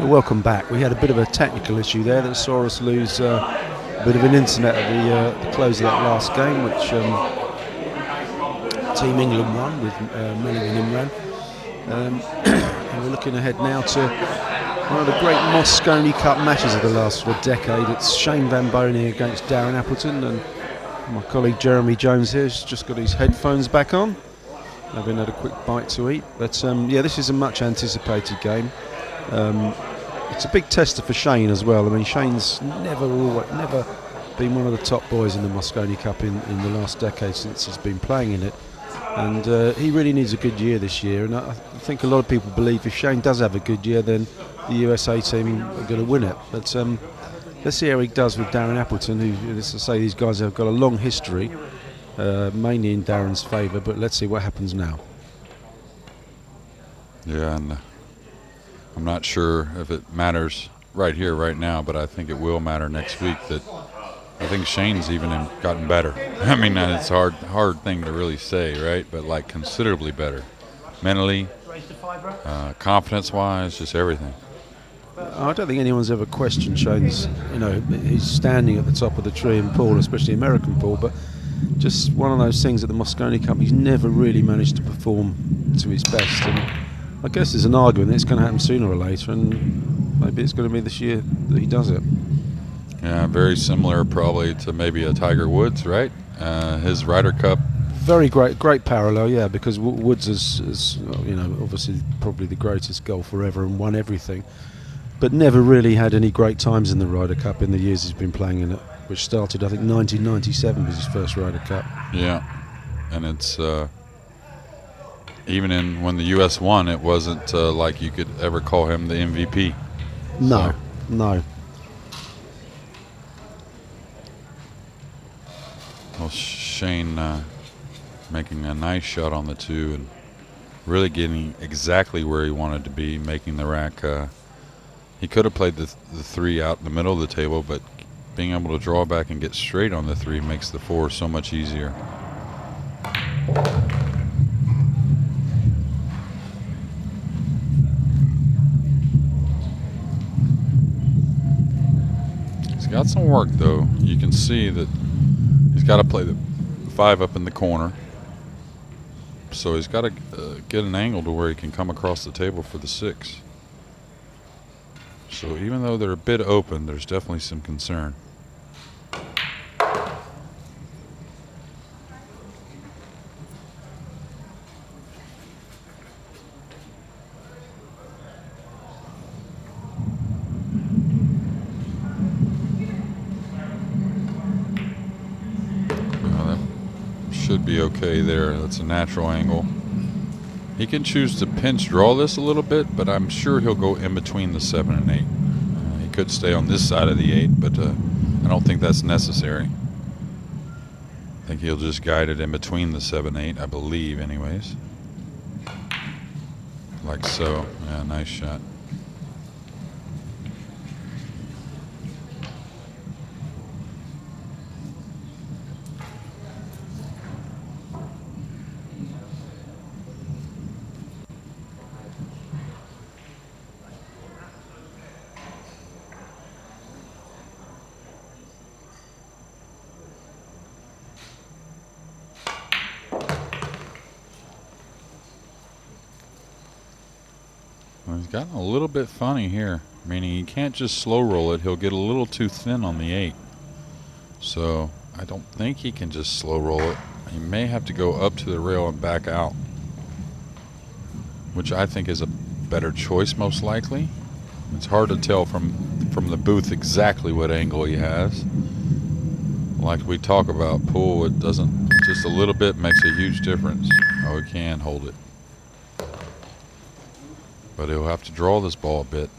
welcome back. We had a bit of a technical issue there that saw us lose a bit of an internet at the close of that last game, which Team England won with Melling and Imran. And we're looking ahead now to one of the great Mosconi Cup matches of the last decade. It's Shane Van Boening against Darren Appleton, and my colleague Jeremy Jones here has just got his headphones back on, having had a quick bite to eat. But yeah, this is a much anticipated game. It's a big tester for Shane as well. I mean, Shane's never been one of the top boys in the Mosconi Cup in the last decade since he's been playing in it. And he really needs a good year this year. And I think a lot of people believe if Shane does have a good year, then the USA team are going to win it. But let's see how he does with Darren Appleton, who, as I say, these guys have got a long history, mainly in Darren's favour. But let's see what happens now. Yeah, and I'm not sure if it matters right here, right now, but I think it will matter next week. That I think Shane's even gotten better. I mean, it's a hard thing to really say, right? But like considerably better, mentally, confidence-wise, just everything. I don't think anyone's ever questioned Shane's, he's standing at the top of the tree in pool, especially American pool, but just one of those things at the Mosconi Cup, he's never really managed to perform to his best. And I guess there's an argument that it's going to happen sooner or later, and maybe it's going to be this year that he does it. Yeah, very similar probably to maybe a Tiger Woods, right? His Ryder Cup. Very great parallel, yeah, because Woods is obviously probably the greatest golfer ever and won everything, but never really had any great times in the Ryder Cup in the years he's been playing in it, which started, I think, 1997 was his first Ryder Cup. Yeah, and it's even when the U.S. won, it wasn't like you could ever call him the MVP. No, so. No. Well, Shane making a nice shot on the 2 and really getting exactly where he wanted to be, making the rack. He could have played the 3 out in the middle of the table, but being able to draw back and get straight on the 3 makes the 4 so much easier. He's got some work, though. You can see that he's got to play the 5 up in the corner. So he's got to get an angle to where he can come across the table for the 6. So even though they're a bit open, there's definitely some concern. Should be okay there. That's a natural angle. He can choose to pinch draw this a little bit, but I'm sure he'll go in between the 7 and 8. He could stay on this side of the 8, but I don't think that's necessary. I think he'll just guide it in between the 7 and 8, I believe, anyways. Like so. Yeah, nice shot. He's gotten a little bit funny here, meaning he can't just slow roll it. He'll get a little too thin on the 8. So I don't think he can just slow roll it. He may have to go up to the rail and back out, which I think is a better choice most likely. It's hard to tell from the booth exactly what angle he has. Like we talk about pool, it doesn't, just a little bit makes a huge difference. Oh, he can hold it. But he'll have to draw this ball a bit.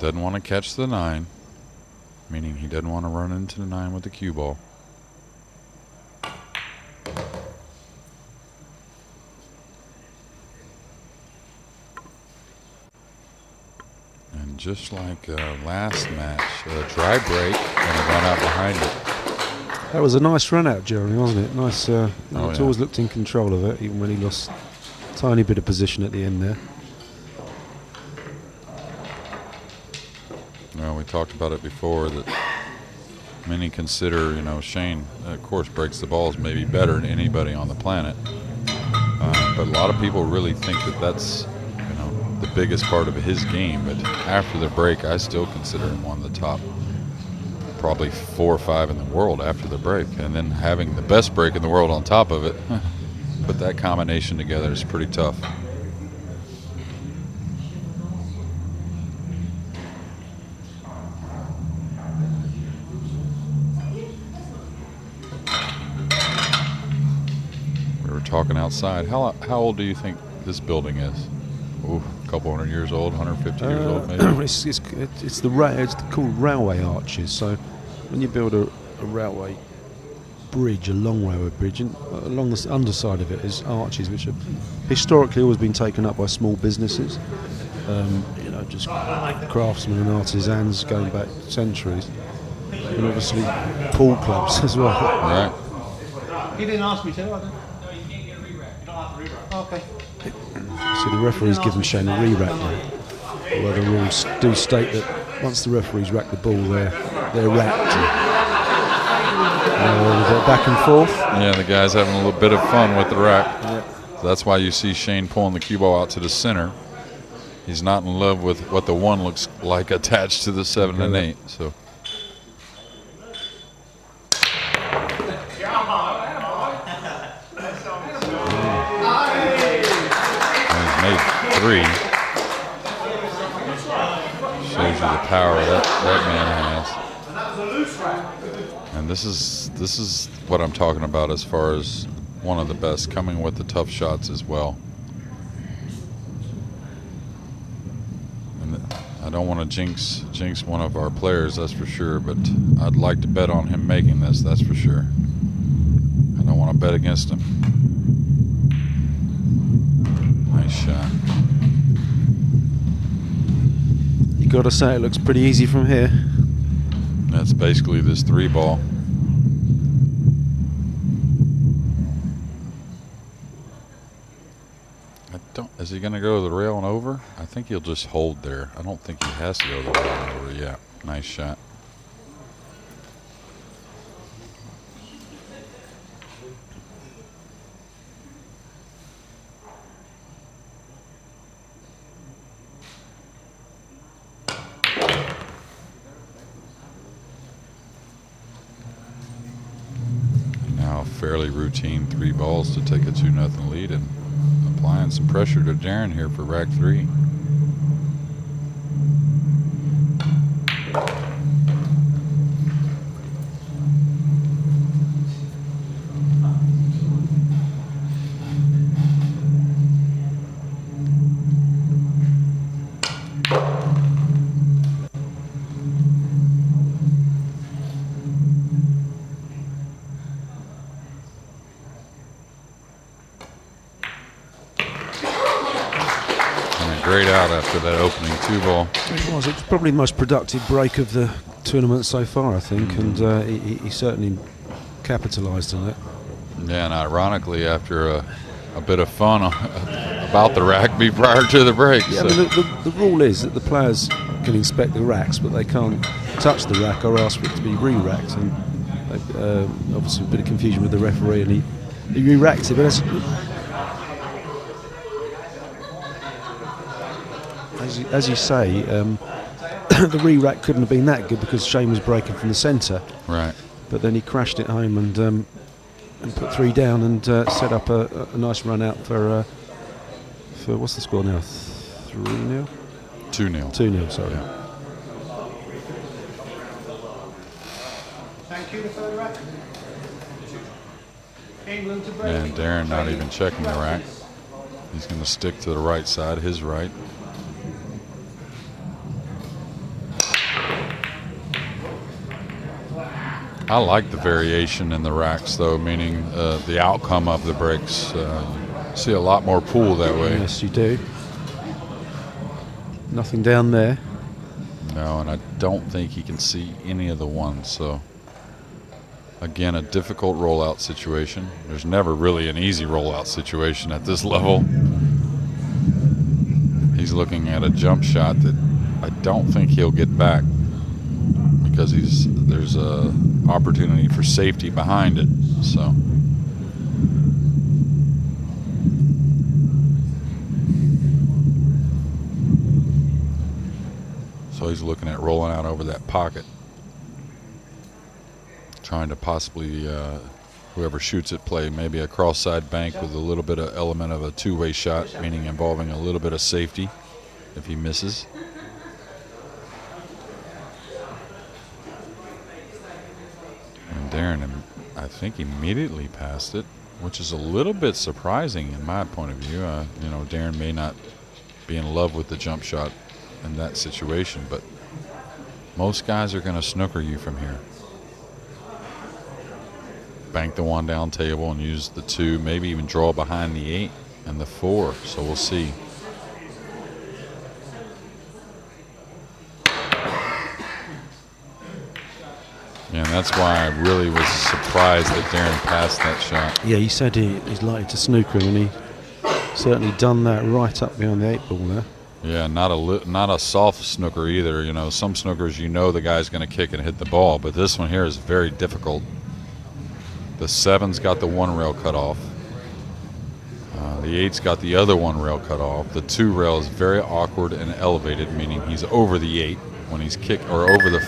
Doesn't want to catch the 9, meaning he doesn't want to run into the 9 with the cue ball. And just like last match, a dry break and a run out behind it. That was a nice run out, Jeremy, wasn't it? Nice. He's always looked in control of it, even when he lost a tiny bit of position at the end there. Well, we talked about it before that many consider, Shane, of course, breaks the balls maybe better than anybody on the planet. But a lot of people really think that that's, the biggest part of his game. But after the break, I still consider him one of the top, probably 4 or 5 in the world after the break. And then having the best break in the world on top of it, put that combination together is pretty tough. Talking outside. How old do you think this building is? Ooh, a couple 100 years old, 150 years old maybe? It's called railway arches. So when you build a railway bridge, a long railway bridge, and along the underside of it is arches, which have historically always been taken up by small businesses. Just craftsmen and artisans going back centuries. And obviously pool clubs as well. Right. He didn't ask me to, I don't. Okay. So the referee's given Shane a re-rack now. Although the rules do state that once the referees rack the ball, they're racked. Back and forth. Yeah, the guy's having a little bit of fun with the rack. Yeah. So that's why you see Shane pulling the cue ball out to the center. He's not in love with what the 1 looks like attached to the 7 and 8. So. Made 3. Shows you the power that man has. And this is what I'm talking about as far as one of the best, coming with the tough shots as well. And I don't want to jinx one of our players, that's for sure, but I'd like to bet on him making this, that's for sure. I don't want to bet against him. Nice shot. You got to say it looks pretty easy from here. That's basically this 3 ball. Is he going to go to the rail and over? I think he'll just hold there. I don't think he has to go to the rail and over. Yeah, nice shot. Fairly routine 3 balls to take a 2-0 lead and applying some pressure to Darren here for rack 3. Great out after that opening 2 ball. It was probably the most productive break of the tournament so far, I think, and he certainly capitalised on it. Yeah, and ironically, after a bit of fun about the rack prior to the break. Yeah, so. I mean, the rule is that the players can inspect the racks, but they can't touch the rack or ask for it to be re-racked. And obviously a bit of confusion with the referee, and he re-racked it, but as you say, the re-rack couldn't have been that good because Shane was breaking from the centre. Right. But then he crashed it home and put 3 down and set up a nice run out for what's the score now? 3-0? 2-0. 2-0, sorry. Yeah. Thank you, the third rack. England to break. And Darren not even checking the rack. He's going to stick to the right side, his right. I like the variation in the racks, though, meaning the outcome of the breaks. See a lot more pool that way. Yes, you do. Nothing down there. No, and I don't think he can see any of the ones. So, again, a difficult rollout situation. There's never really an easy rollout situation at this level. He's looking at a jump shot that I don't think he'll get back. because there's a opportunity for safety behind it. So he's looking at rolling out over that pocket, trying to possibly whoever shoots it play maybe a cross-side bank with a little bit of element of a two-way shot, meaning involving a little bit of safety if he misses. And Darren, I think, immediately passed it, which is a little bit surprising in my point of view. You know, Darren may not be in love with the jump shot in that situation, but most guys are going to snooker you from here. Bank the 1 down table and use the 2, maybe even draw behind the 8 and the 4. So we'll see. Yeah, and that's why I really was surprised that Darren passed that shot. Yeah, he said he's likely to snooker him, and he certainly done that right up behind the 8 ball there. Yeah, not a soft snooker either. You know, some snookers, you know the guy's going to kick and hit the ball, but this one here is very difficult. The 7's got the 1 rail cut off. The 8's got the other 1 rail cut off. The 2 rail is very awkward and elevated, meaning he's over the 8 when he's kicked, or over the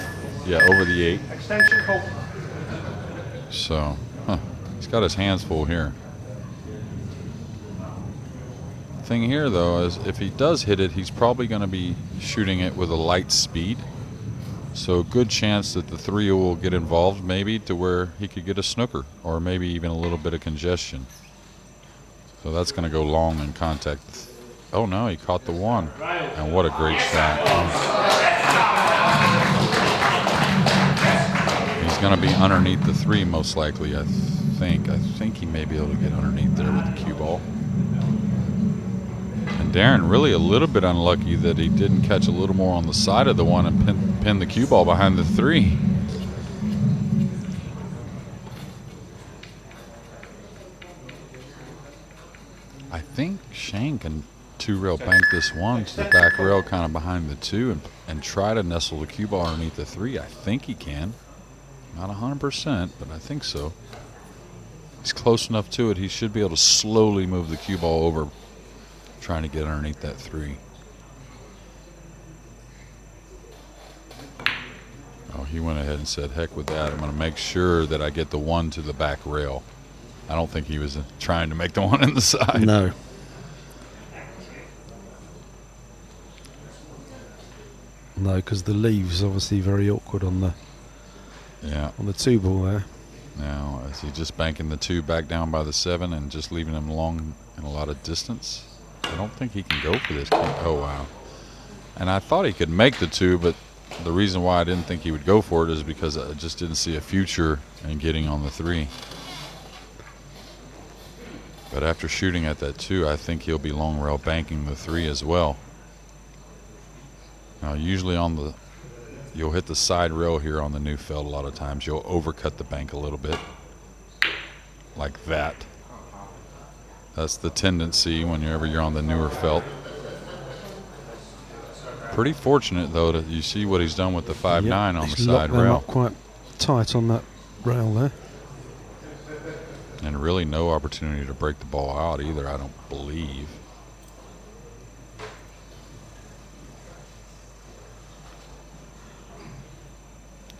8. Extension call. So, he's got his hands full here. Thing here, though, is if he does hit it, he's probably going to be shooting it with a light speed. So good chance that the 3 will get involved, maybe to where he could get a snooker, or maybe even a little bit of congestion. So that's going to go long in contact. Oh no, he caught the 1, and what a great shot! He's going to be underneath the 3 most likely. I think he may be able to get underneath there with the cue ball. And Darren really a little bit unlucky that he didn't catch a little more on the side of the 1 and pin the cue ball behind the 3. I think Shane can 2-rail bank this 1 to the back rail kind of behind the 2 and try to nestle the cue ball underneath the 3. I think he can. Not 100%, but I think so. He's close enough to it. He should be able to slowly move the cue ball over, trying to get underneath that 3. Oh, he went ahead and said, heck with that. I'm going to make sure that I get the 1 to the back rail. I don't think he was trying to make the 1 in the side. No. No, because the leave's obviously very awkward on the 2 ball there. Now, is he just banking the 2 back down by the 7 and just leaving him long in a lot of distance? I don't think he can go for this. Oh, wow. And I thought he could make the 2, but the reason why I didn't think he would go for it is because I just didn't see a future in getting on the 3. But after shooting at that 2, I think he'll be long rail banking the 3 as well. Now, usually you'll hit the side rail here on the new felt a lot of times. You'll overcut the bank a little bit, like that. That's the tendency whenever you're on the newer felt. Pretty fortunate, though, that you see what he's done with the 5-9 on the side rail. Up quite tight on that rail there. And really no opportunity to break the ball out either, I don't believe.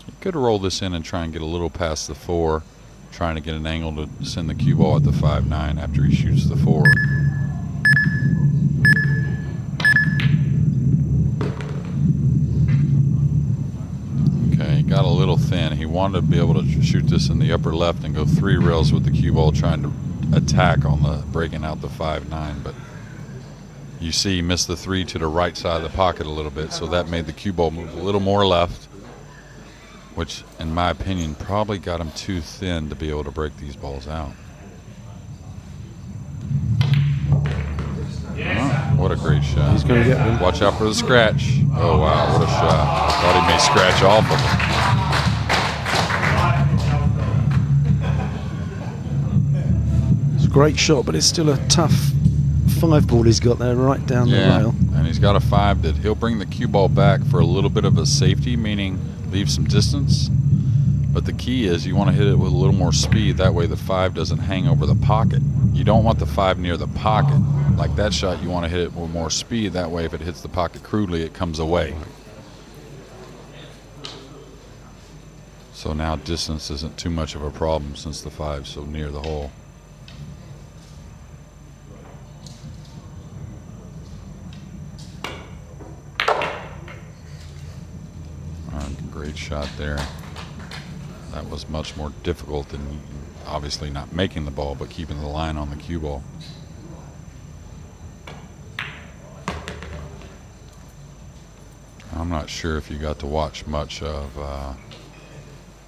He could roll this in and try and get a little past the 4, trying to get an angle to send the cue ball at the 5-9 after he shoots the 4. Okay, got a little thin. He wanted to be able to shoot this in the upper left and go 3 rails with the cue ball, trying to attack on the breaking out the 5-9, but you see he missed the 3 to the right side of the pocket a little bit, so that made the cue ball move a little more left, which in my opinion probably got him too thin to be able to break these balls out. Oh, what a great shot. He's going to get one. Watch out for the scratch. Oh wow, what a shot. I thought he may scratch off of it. It's a great shot, but it's still a tough 5 ball he's got there right down the rail. And he's got a 5 that he'll bring the cue ball back for a little bit of a safety, meaning leave some distance. But the key is you want to hit it with a little more speed. That way the 5 doesn't hang over the pocket. You don't want the 5 near the pocket. Like that shot, you want to hit it with more speed. That way if it hits the pocket crudely, it comes away. So now distance isn't too much of a problem since the 5's so near the hole. Great shot there. That was much more difficult than obviously not making the ball, but keeping the line on the cue ball. I'm not sure if you got to watch much of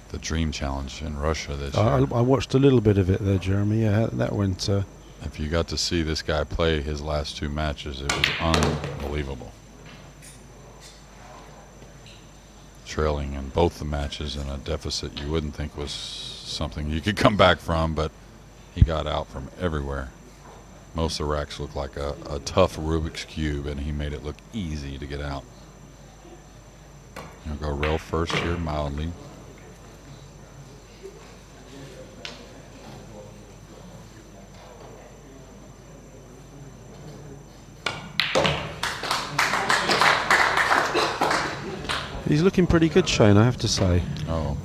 the Dream Challenge in Russia this year. I watched a little bit of it there, Jeremy. Yeah, that went. If you got to see this guy play his last 2 matches, it was unbelievable. Trailing in both the matches in a deficit you wouldn't think was something you could come back from, but he got out from everywhere. Most of the racks looked like a tough Rubik's Cube, and he made it look easy to get out. He'll go rail first here, mildly. He's looking pretty good, Shane, I have to say. Oh.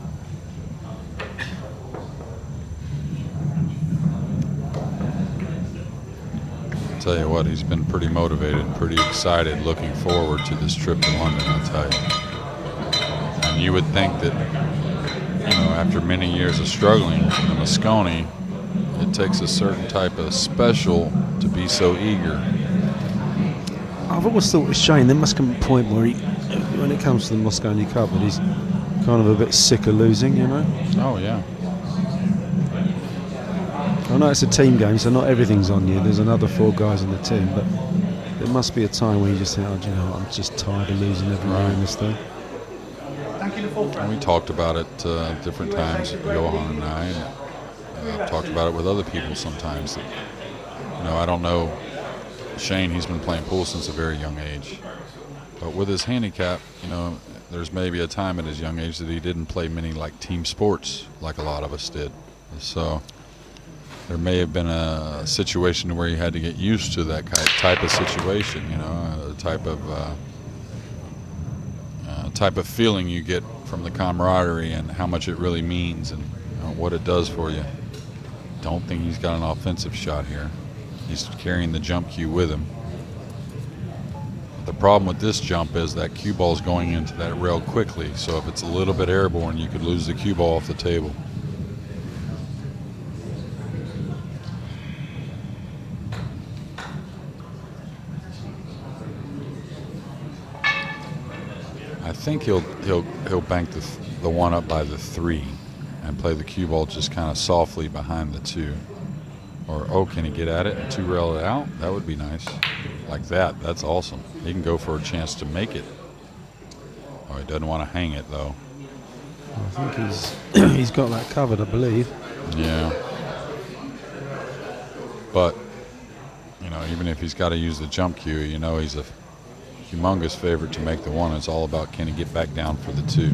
Tell you what, he's been pretty motivated, pretty excited, looking forward to this trip to London, I'll tell you. And you would think that, you know, after many years of struggling in Mosconi, it takes a certain type of special to be so eager. I've always thought with Shane, there must come a point where he, when it comes to the Mosconi Cup, that he's kind of a bit sick of losing, you know? Oh, yeah. I know it's a team game, so not everything's on you. There's another 4 guys in the team, but there must be a time where you just think, oh, do you know what, I'm just tired of losing every round in this thing. And we talked about it different times, Johan and I, and I've talked about it with other people sometimes. That, you know, I don't know Shane, he's been playing pool since a very young age. But with his handicap, you know, there's maybe a time at his young age that he didn't play many like team sports like a lot of us did. So there may have been a situation where he had to get used to that type of situation, you know, a type of feeling you get from the camaraderie and how much it really means and, you know, what it does for you. Don't think he's got an offensive shot here. He's carrying the jump cue with him. The problem with this jump is that cue ball is going into that rail quickly, so if it's a little bit airborne, you could lose the cue ball off the table. I think he'll bank the one up by the 3 and play the cue ball just kind of softly behind the 2. Or, oh, can he get at it and 2 rail it out? That would be nice. Like that. That's awesome. He can go for a chance to make it. Oh, he doesn't want to hang it, though. I think he's got that covered, I believe. Yeah. But, you know, even if he's got to use the jump cue, you know he's a humongous favorite to make the 1. It's all about can he get back down for the 2.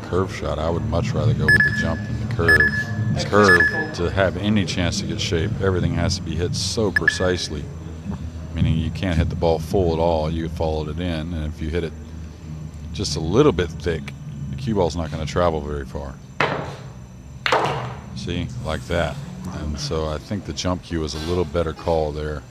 Curve shot. I would much rather go with the jump than the curve. The curve, to have any chance to get shape, everything has to be hit so precisely, meaning you can't hit the ball full at all. You followed it in, and if you hit it just a little bit thick, the cue ball's not going to travel very far. See, like that. And so I think the jump cue is a little better call there.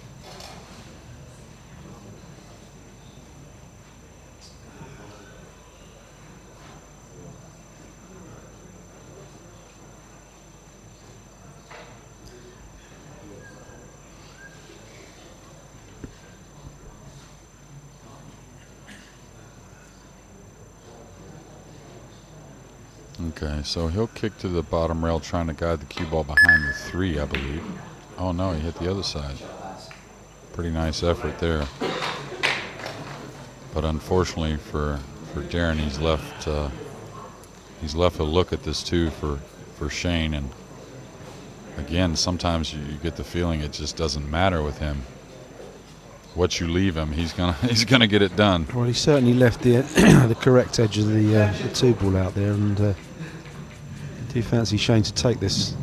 Okay, so he'll kick to the bottom rail trying to guide the cue ball behind the 3, I believe. Oh no, he hit the other side. Pretty nice effort there. But unfortunately for Darren, he's left a look at this 2 for Shane, and again, sometimes you get the feeling it just doesn't matter with him. What you leave him, he's gonna get it done. Well, he certainly left the the correct edge of the 2-ball out there, and do you fancy Shane to take this?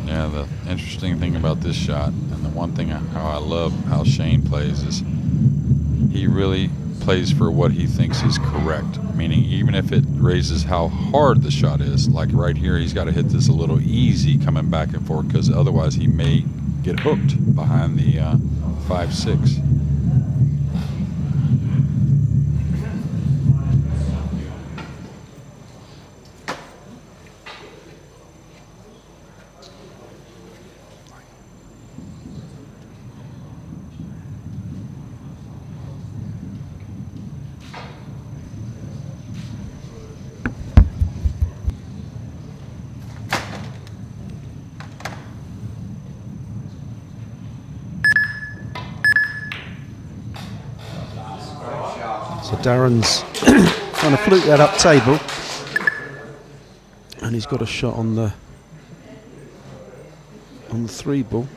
Yeah, the interesting thing about this shot, and the one thing how I love how Shane plays, is he really plays for what he thinks is correct. Meaning, even if it raises how hard the shot is, like right here, he's got to hit this a little easy coming back and forth, because otherwise he may get hooked behind the 5-6. So Darren's trying to fluke that up table, and he's got a shot on the 3-ball.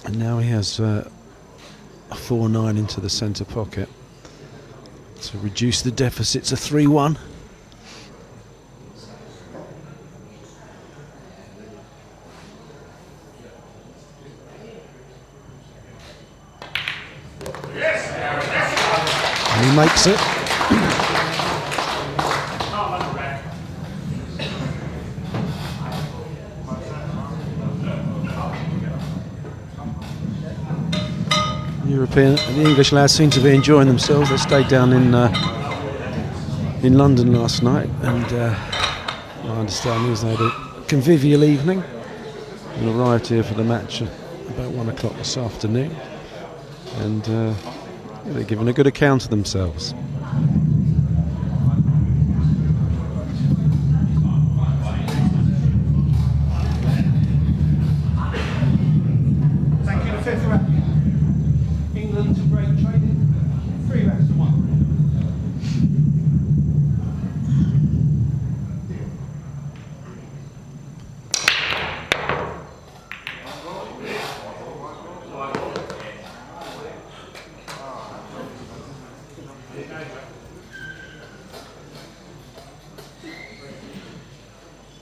And now he has a 4-9 into the centre pocket to reduce the deficit to 3-1. And he makes it. European, the English lads seem to be enjoying themselves. They stayed down in London last night, and my understanding is they had a convivial evening and arrived here for the match about 1 o'clock this afternoon, and they're giving a good account of themselves. Thank you, the 5th round. England to break trading. 3 rounds to 1.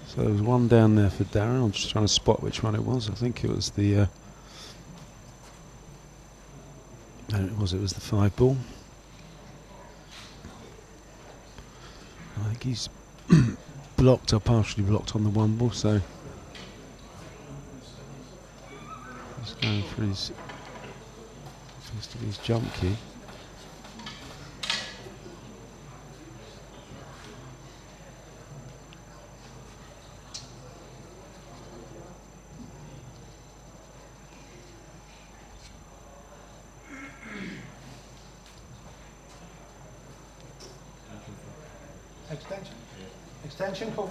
So there was one down there for Darren. I'm just trying to spot which one it was. I think it was the no, it was the 5-ball. I think he's blocked or partially blocked on the 1-ball, so he's going for his jump key. Extension call.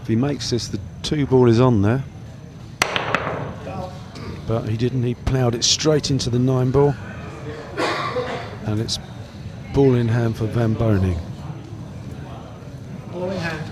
If he makes this, the 2-ball is on there. But he didn't. He ploughed it straight into the 9-ball. And it's ball in hand for Van Boening. Ball in hand.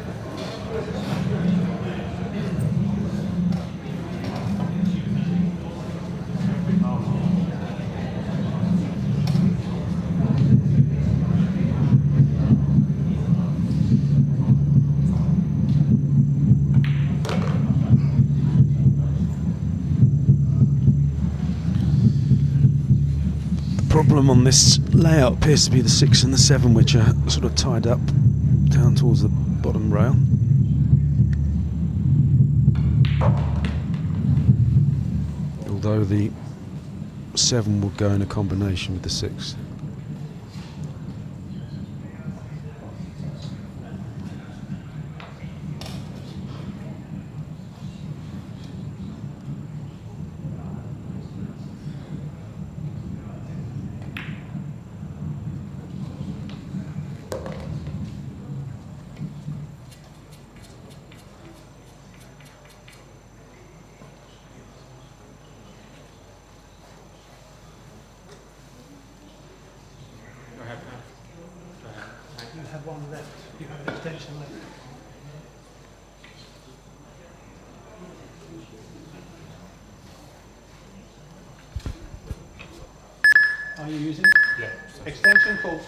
Problem on this layout appears to be the 6 and the 7, which are sort of tied up down towards the bottom rail. Although the 7 will go in a combination with the 6. left. You have an extension left. Are you using it? Yeah. Extension full.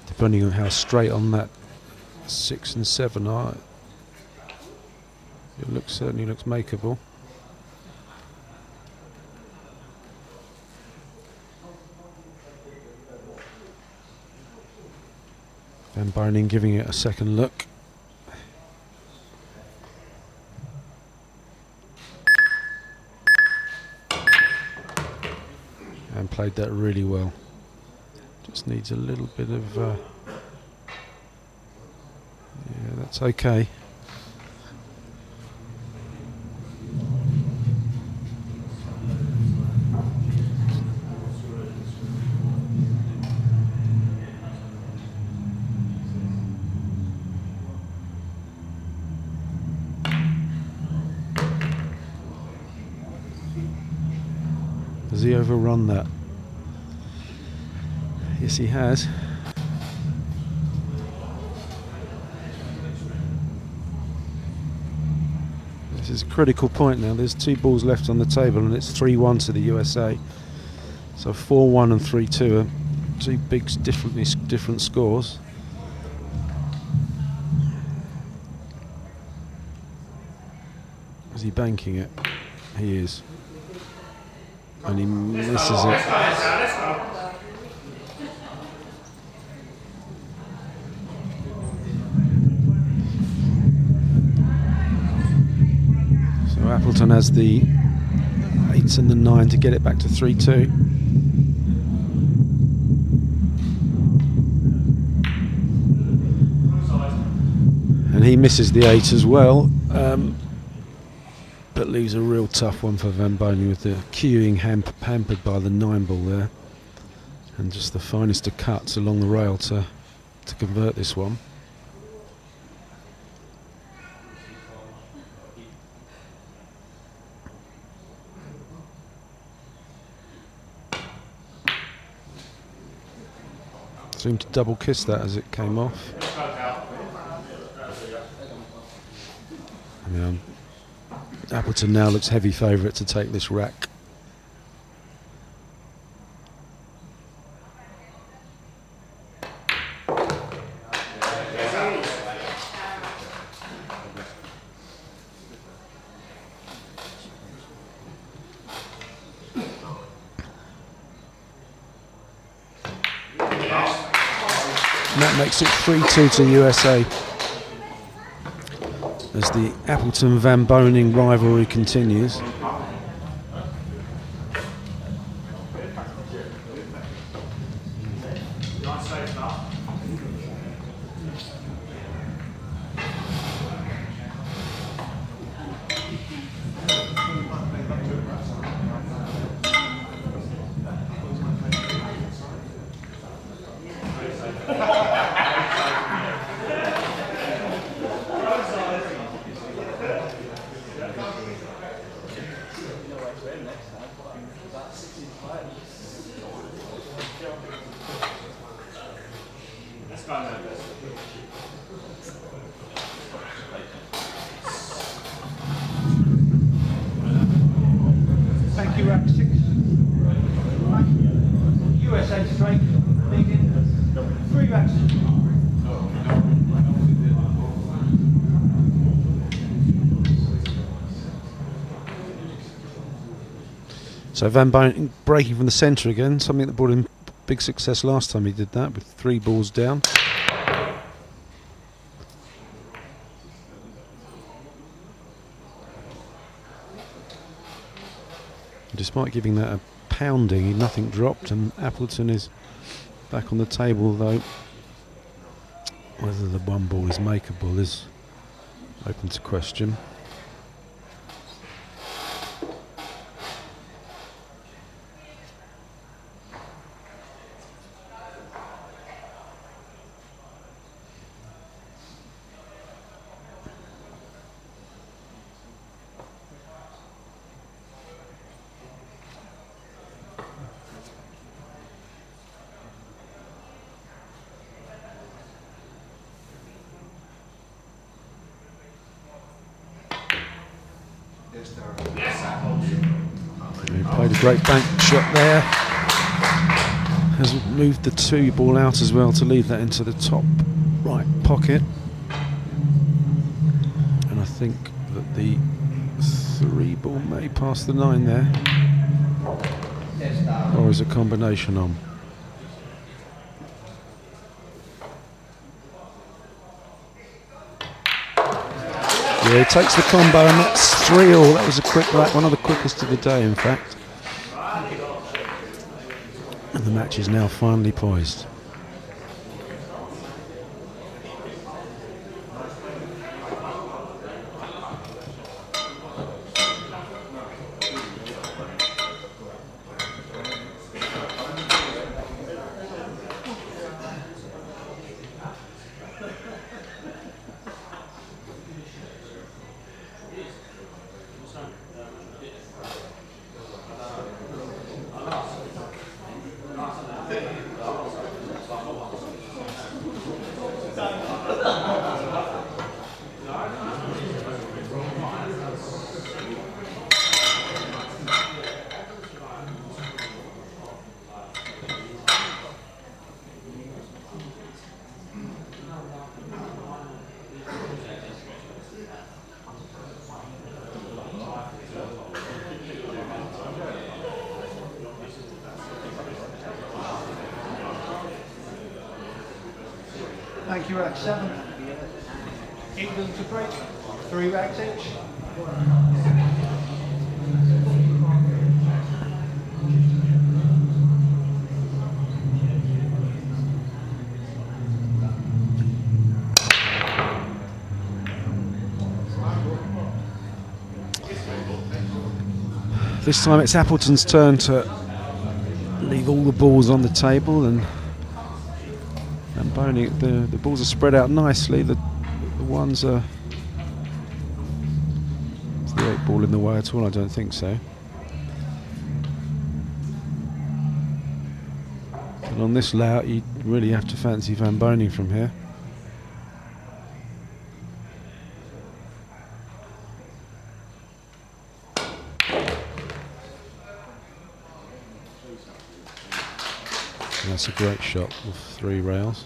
Depending on how straight on that 6 and 7 are, it certainly looks makeable. Van Boening giving it a second look. And played that really well. Just needs a little bit of... yeah, that's okay. Has he overrun that? Yes, he has. This is a critical point now. There's 2 balls left on the table and it's 3-1 to the USA. So 4-1 and 3-2 are 2 big different scores. Is he banking it? He is. And he misses it. So Appleton has the 8s and the 9 to get it back to 3-2. And he misses the 8 as well. But leaves a real tough one for Van Boening with the cueing hampered by the 9 ball there. And just the finest of cuts along the rail to convert this one. Seemed to double kiss that as it came off. I mean, Appleton now looks heavy favourite to take this rack. And that makes it 3-2 to USA. As the Appleton-Van Boening rivalry continues. Thank you, rack 6. USA straight, leading 3 racks. So Van Boening breaking from the centre again, something that brought him big success last time he did that with 3 balls down. Despite giving that a pounding, nothing dropped, and Appleton is back on the table, though whether the 1 ball is makeable is open to question. He played a great bank shot there. Has moved the 2 ball out as well to leave that into the top right pocket. And I think that the 3 ball may pass the 9 there. Or is a combination on? Yeah, he takes the combo and that's 3-all. That was a quick rack, one of the quickest of the day in fact. And the match is now finally poised. Thank you, rack 7. England to break. 3 racks each. This time it's Appleton's turn to leave all the balls on the table, and Boening, the balls are spread out nicely. The ones are... Is the 8 ball in the way at all? I don't think so. And on this layout you really have to fancy Van Boening from here. And that's a great shot with 3 rails.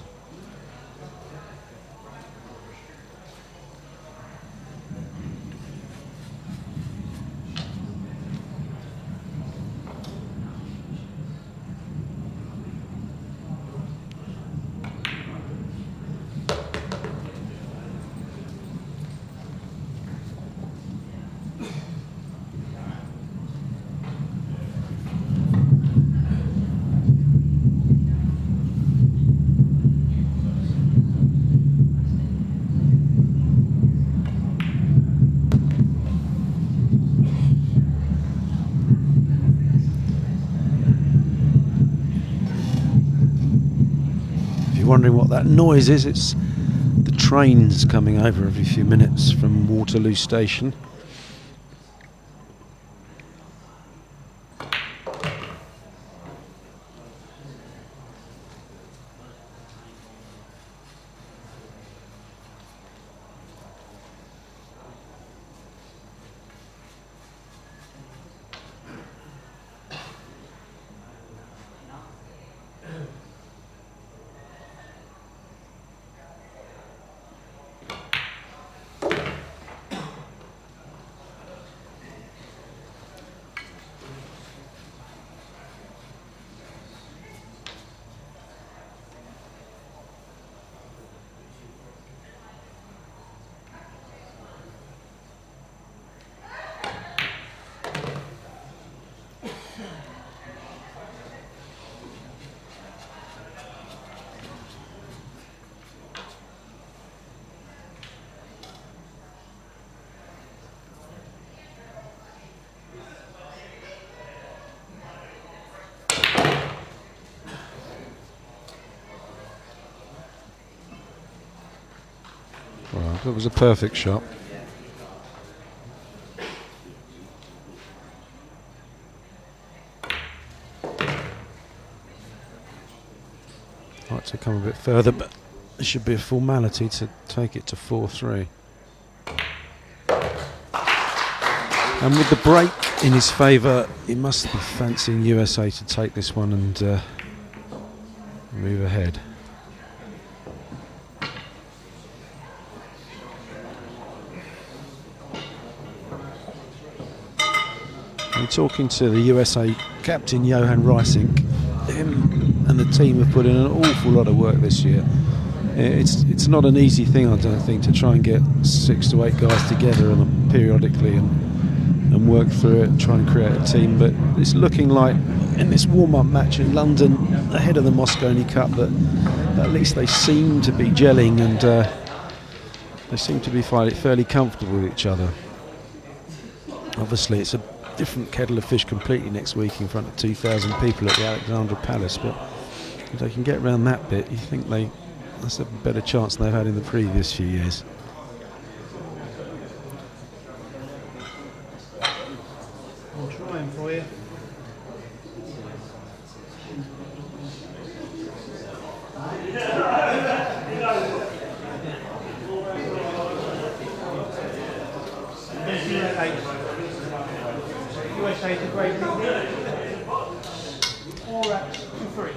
Wondering what that noise is, it's the trains coming over every few minutes from Waterloo Station. Well, that was a perfect shot. I'd like to come a bit further, but it should be a formality to take it to 4-3. And with the break in his favour, he must be fancying USA to take this one and move ahead. I'm talking to the USA captain Johan Reisink. Him and the team have put in an awful lot of work this year. It's not an easy thing, I don't think, to try and get 6 to 8 guys together periodically and work through it and try and create a team. But it's looking like in this warm-up match in London ahead of the Mosconi Cup that at least they seem to be gelling and they seem to be fairly comfortable with each other. Obviously it's a different kettle of fish completely next week in front of 2,000 people at the Alexandra Palace, but if they can get around that bit, you think that's a better chance than they've had in the previous few years. I'm trying for you. USA to great lead. 4 racks to 3.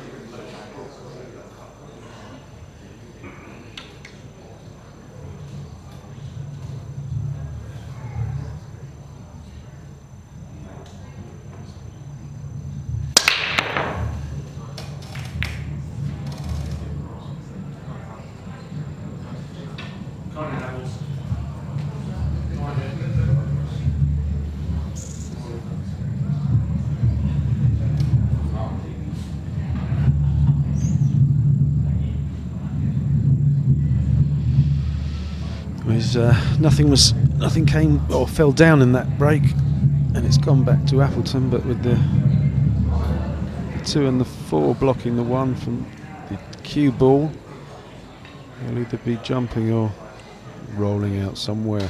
Nothing came or fell down in that break, and it's gone back to Appleton, but with the 2 and the 4 blocking the 1 from the cue ball, he'll either be jumping or rolling out somewhere.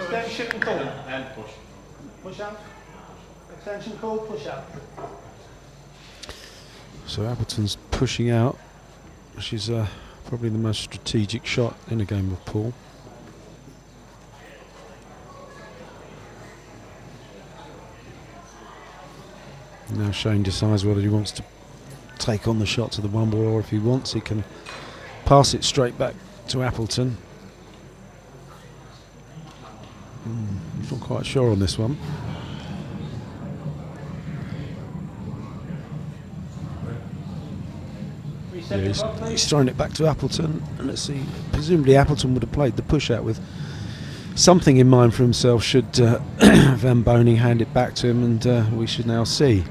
Extension call. And push. Push out. Extension call, push out. So Appleton's pushing out, which is probably the most strategic shot in a game of pool. Now Shane decides whether he wants to take on the shot to the 1 ball, or if he wants, he can pass it straight back to Appleton. He's not quite sure on this one. Yeah, he's throwing it back to Appleton, and let's see, presumably Appleton would have played the push out with something in mind for himself should Van Boening hand it back to him, and we should now see.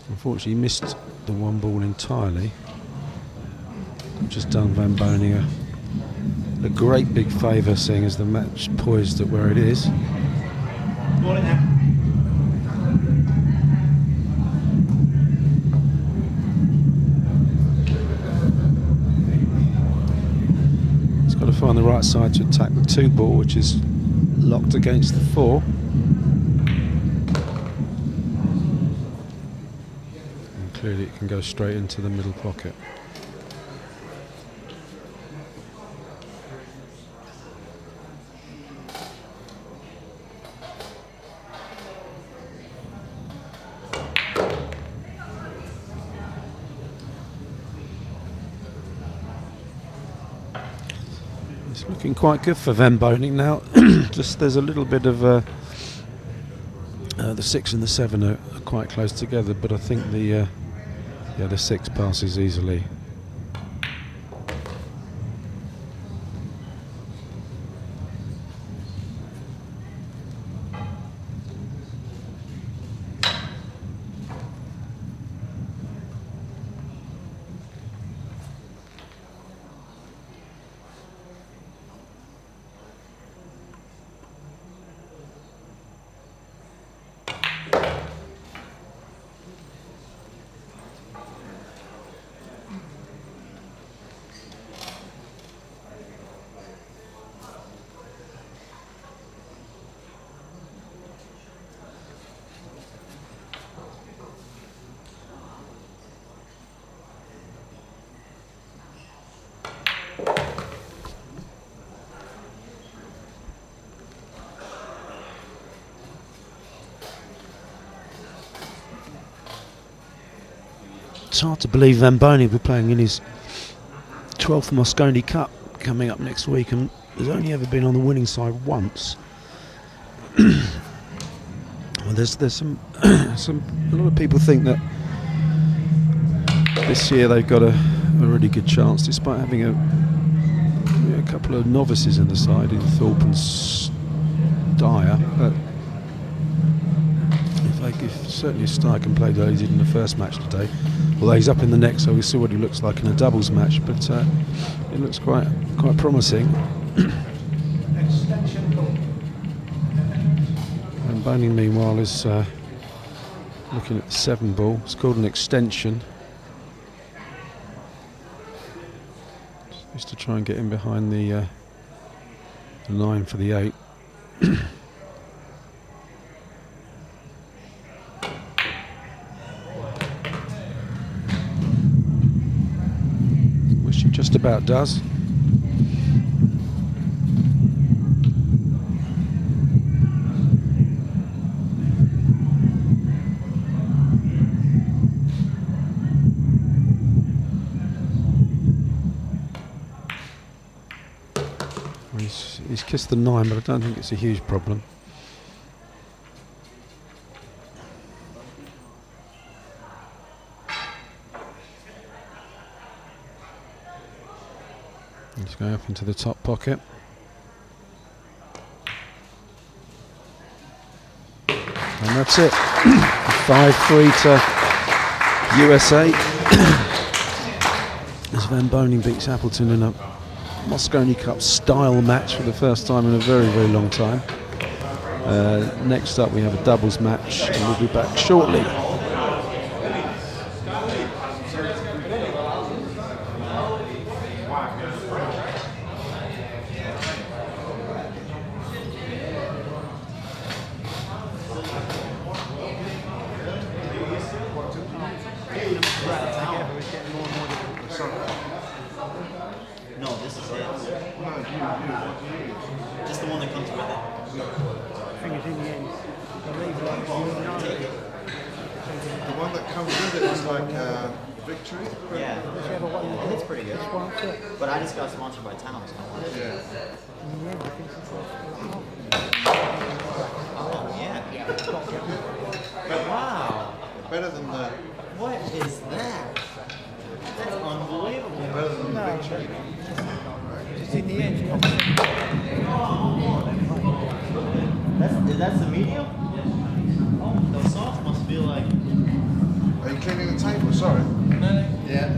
Unfortunately, he missed the 1 ball entirely. Just done Van Boening a great big favour, seeing as the match poised at where it is. Ball in there. He's got to find the right side to attack the 2 ball, which is locked against the 4. Clearly it can go straight into the middle pocket. It's looking quite good for Van Boening now. Just there's a little bit of the 6 and the 7 are quite close together, but I think the 6 passes easily. It's hard to believe Van Boening will be playing in his 12th Mosconi Cup coming up next week, and has only ever been on the winning side once. Well, there's some a lot of people think that this year they've got a really good chance, despite having a couple of novices in the side in Thorpe and Styer. But if certainly Styer can play the way he did in the first match today, although he's up in the next, so we'll see what he looks like in a doubles match. But it looks quite promising. And Boening, meanwhile, is looking at the 7 ball. It's called an extension. Just to try and get in behind the 9 for the 8. Which he just about does. He's kissed the 9, but I don't think it's a huge problem. He's going up into the top pocket. And that's it. 5-3 to USA. As Van Boening beats Appleton in a Mosconi Cup style match for the first time in a very, very long time. Next up we have a doubles match, and we'll be back shortly. Just the one that comes with it. Fingers in the end. The one that comes with it is like Victory. Yeah. It's pretty good. But I just got sponsored by Towns. Yeah. Oh, yeah. But wow. Better than the. What is that? That's unbelievable. Better than the Victory. Just in the end. That's the medium? Oh, the sauce must be like. Are you cleaning the table? Sorry. Yeah.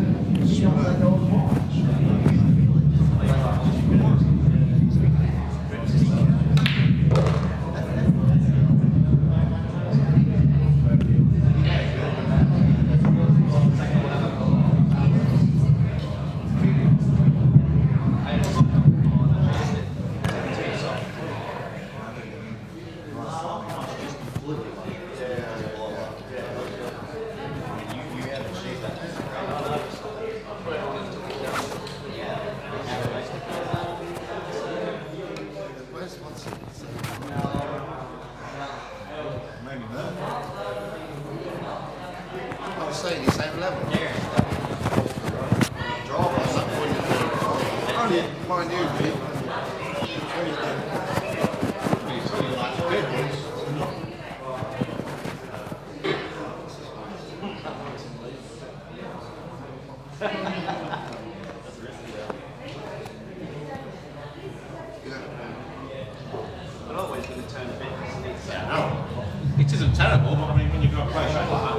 It isn't terrible, but I mean, when you've got a play like that,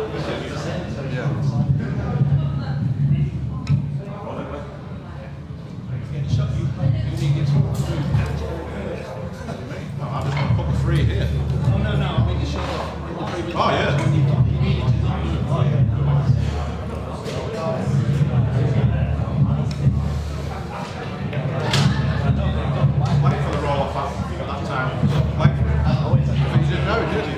Yeah. getting shot, you need to get some food. No, I'm just going to put the 3 here. Oh, no, I mean, you shot in the previous. Oh, yeah. Wait for the roll off. You got that time. Wait for it. You didn't know, did you?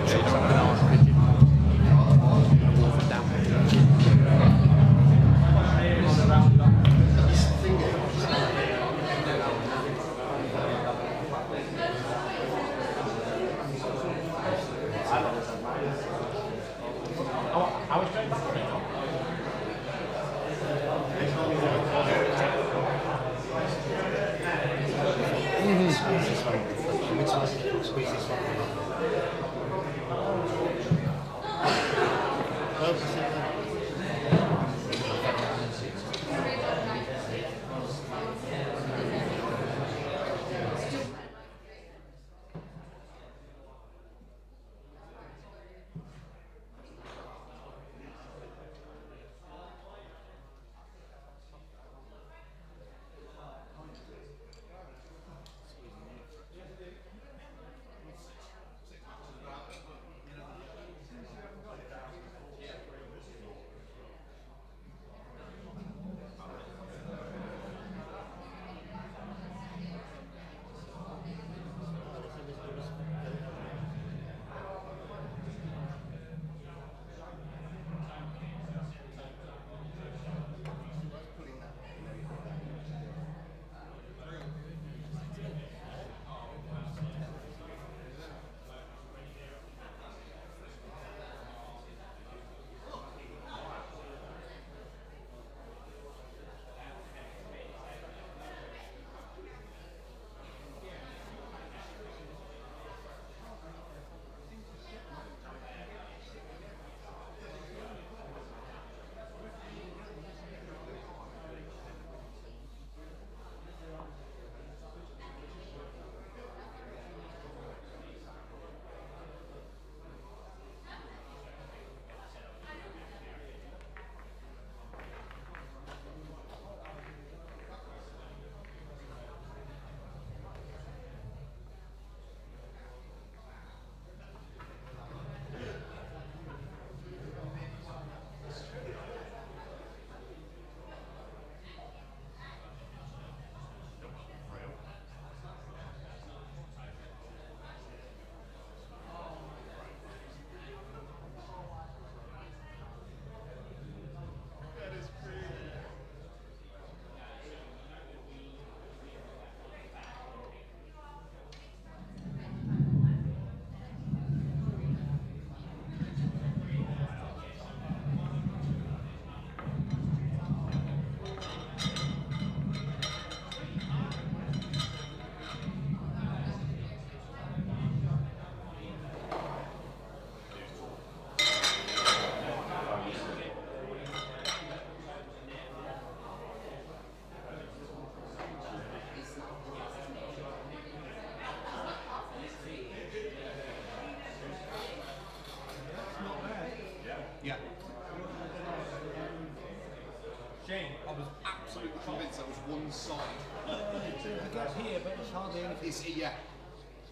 a gap here, but it's hardly anything. Yeah.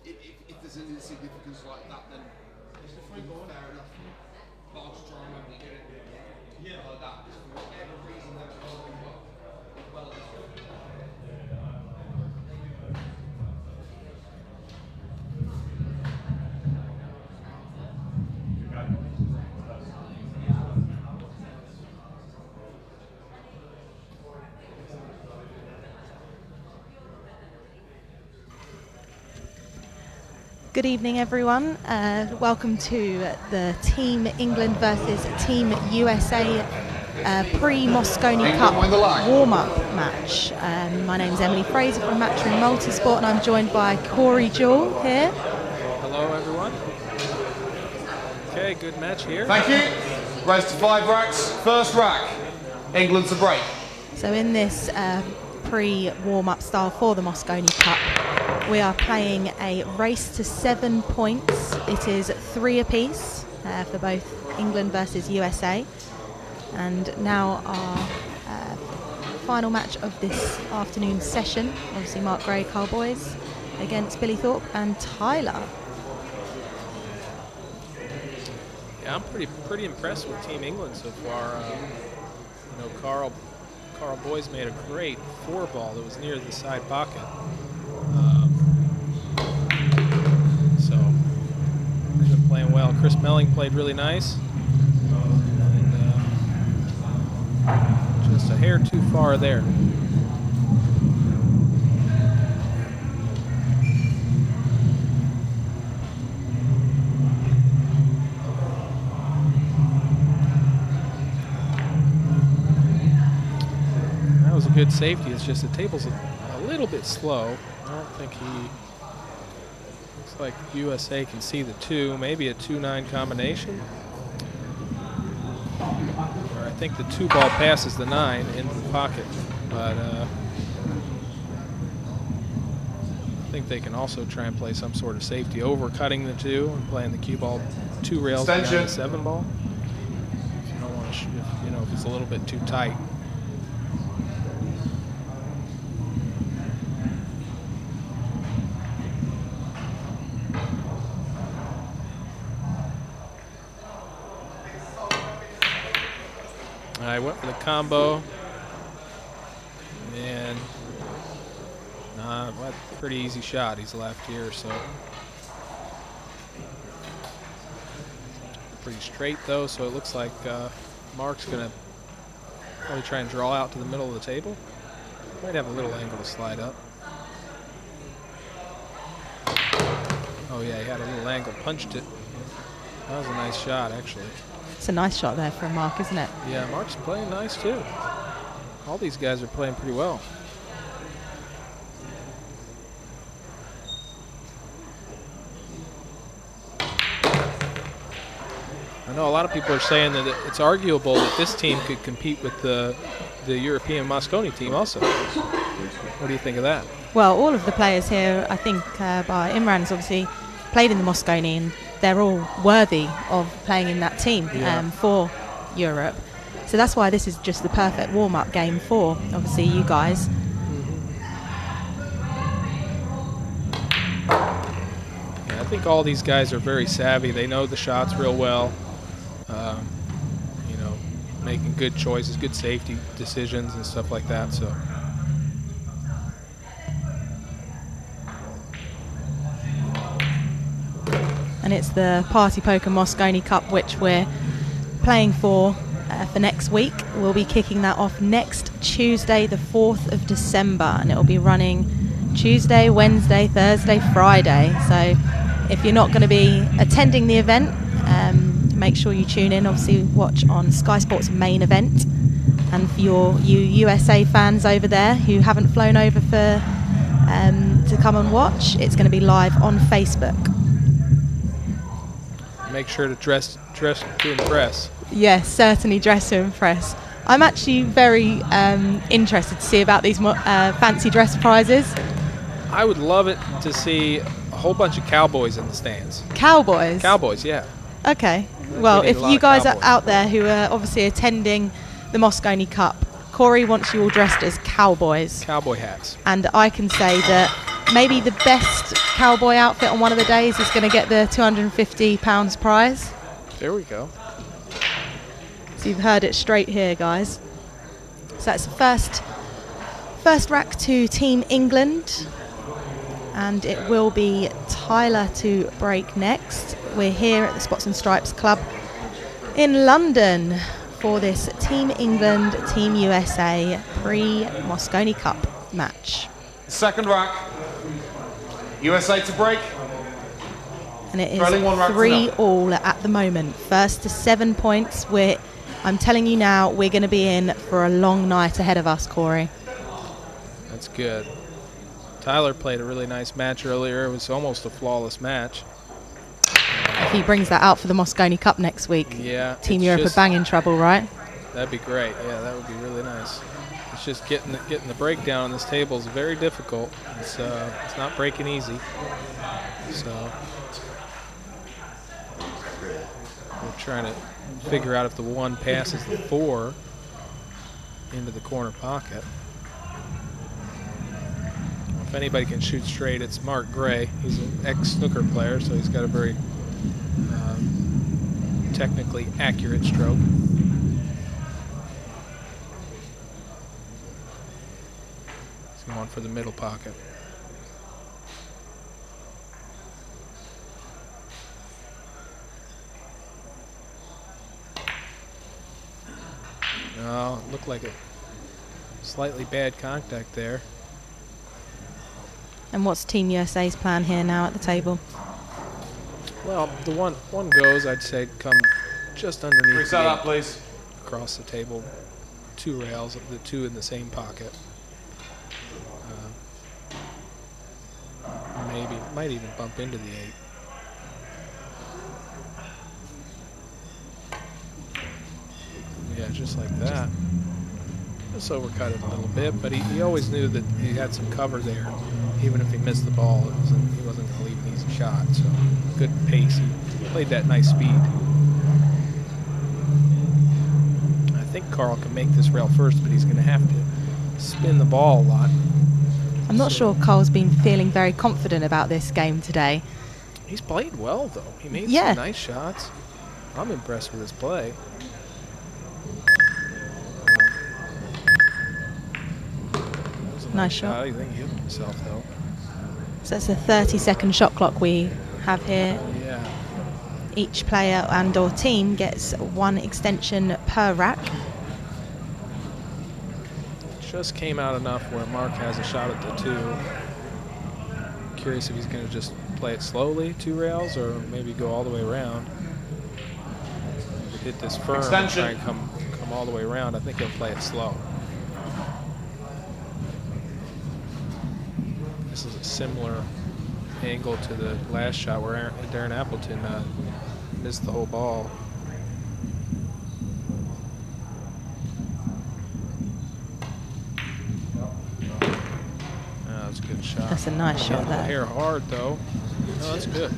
If there's any significance like that, then It's the free ball. fair enough. But I'll just try and remember to get it like that. Just for whatever reason they're going well enough. Good evening, everyone. Welcome to the Team England versus Team USA pre-Mosconi Cup warm-up match. My name is Emily Fraser from Matchroom Multisport, and I'm joined by Corey Deuel here. Hello, everyone. Okay, good match here. Thank you. Race to 5 racks. First rack, England to break. So in this pre-warm-up style for the Mosconi Cup, we are playing a race to 7 points. It is 3 apiece for both England versus USA. And now our final match of this afternoon's session, obviously Mark Gray Cowboys against Billy Thorpe and Tyler. Yeah, I'm pretty impressed with Team England so far. Carl Boyes made a great 4-ball that was near the side pocket. So they've been playing well. Chris Melling played really nice. And, just a hair too far there. That was a good safety. It's just the table's a little bit slow. I don't think he... Looks like USA can see the 2, maybe a 2-9 combination. Or I think the 2-ball passes the 9 into the pocket, but I think they can also try and play some sort of safety, overcutting the 2 and playing the cue ball 2 rails behind the 7-ball. If you don't want to, if it's a little bit too tight. I went for the combo, and pretty easy shot. He's left here, so pretty straight though. So it looks like Mark's gonna probably try and draw out to the middle of the table. Might have a little angle to slide up. Oh yeah, he had a little angle, punched it. That was a nice shot, actually. It's a nice shot there from Mark, isn't it? Yeah, Mark's playing nice too. All these guys are playing pretty well. I know a lot of people are saying that it's arguable that this team could compete with the European Mosconi team also. What do you think of that? Well, all of the players here, I think, by Imran's obviously played in the Mosconi, and they're all worthy of playing in that team for Europe. So that's why this is just the perfect warm-up game for, obviously, you guys. Yeah, I think all these guys are very savvy. They know the shots real well. Making good choices, good safety decisions and stuff like that. So. And it's the Partypoker Mosconi Cup, which we're playing for next week. We'll be kicking that off next Tuesday, the 4th of December, and it'll be running Tuesday, Wednesday, Thursday, Friday. So if you're not going to be attending the event, make sure you tune in. Obviously, watch on Sky Sports main event. And for you USA fans over there who haven't flown over to come and watch, it's going to be live on Facebook. Make sure to dress to impress. Yes, certainly dress to impress. I'm actually very interested to see about these fancy dress prizes. I would love it to see a whole bunch of cowboys in the stands. Cowboys? Cowboys, yeah. Okay. Well, if you guys are out there who are obviously attending the Mosconi Cup, Corey wants you all dressed as cowboys. Cowboy hats. And I can say that maybe the best cowboy outfit on one of the days is going to get the £250 prize. There we go. So you've heard it straight here, guys. So that's the first rack to Team England. And it will be Tyler to break next. We're here at the Spots and Stripes Club in London for this Team England, Team USA pre-Mosconi Cup match. Second rack. USA to break. And it is Trailing 1 rack to 3-all at the moment. First to 7 points. I'm telling you now, we're going to be in for a long night ahead of us, Corey. That's good. Tyler played a really nice match earlier. It was almost a flawless match. If he brings that out for the Mosconi Cup next week, Yeah, Team Europe are bang in trouble, right? That'd be great. Yeah, that would be really nice. It's just getting the breakdown on this table is very difficult. It's not breaking easy. So we're trying to figure out if the 1 passes the 4 into the corner pocket. If anybody can shoot straight, it's Mark Gray. He's an ex-snooker player, so he's got a very technically accurate stroke. He's going for the middle pocket. No, it looked like a slightly bad contact there. And what's Team USA's plan here now at the table? Well, the one goes, I'd say, come just underneath Reset up, please. across the table. 2 rails, the 2 in the same pocket. Maybe, might even bump into the 8. Yeah, just like that. Just overcut it a little bit, but he always knew that he had some cover there. Even if he missed the ball, he wasn't going to leave an easy shot. So good pace. He played that nice speed. I think Carl can make this rail first, but he's going to have to spin the ball a lot. I'm not sure Carl's been feeling very confident about this game today. He's played well, though. He made Yeah. some nice shots. I'm impressed with his play. That was a Nice shot. I think he hit himself, though. So it's a 30-second shot clock we have here. Yeah. Each player and or team gets 1 extension per rack. Just came out enough where Mark has a shot at the 2. Curious if he's going to just play it slowly, 2 rails, or maybe go all the way around. If he hit this firm and try and come all the way around, I think he'll play it slow. This is a similar angle to the last shot where Darren Appleton missed the whole ball. That's a good shot. That's a nice shot The there. hair hard though. No, that's good.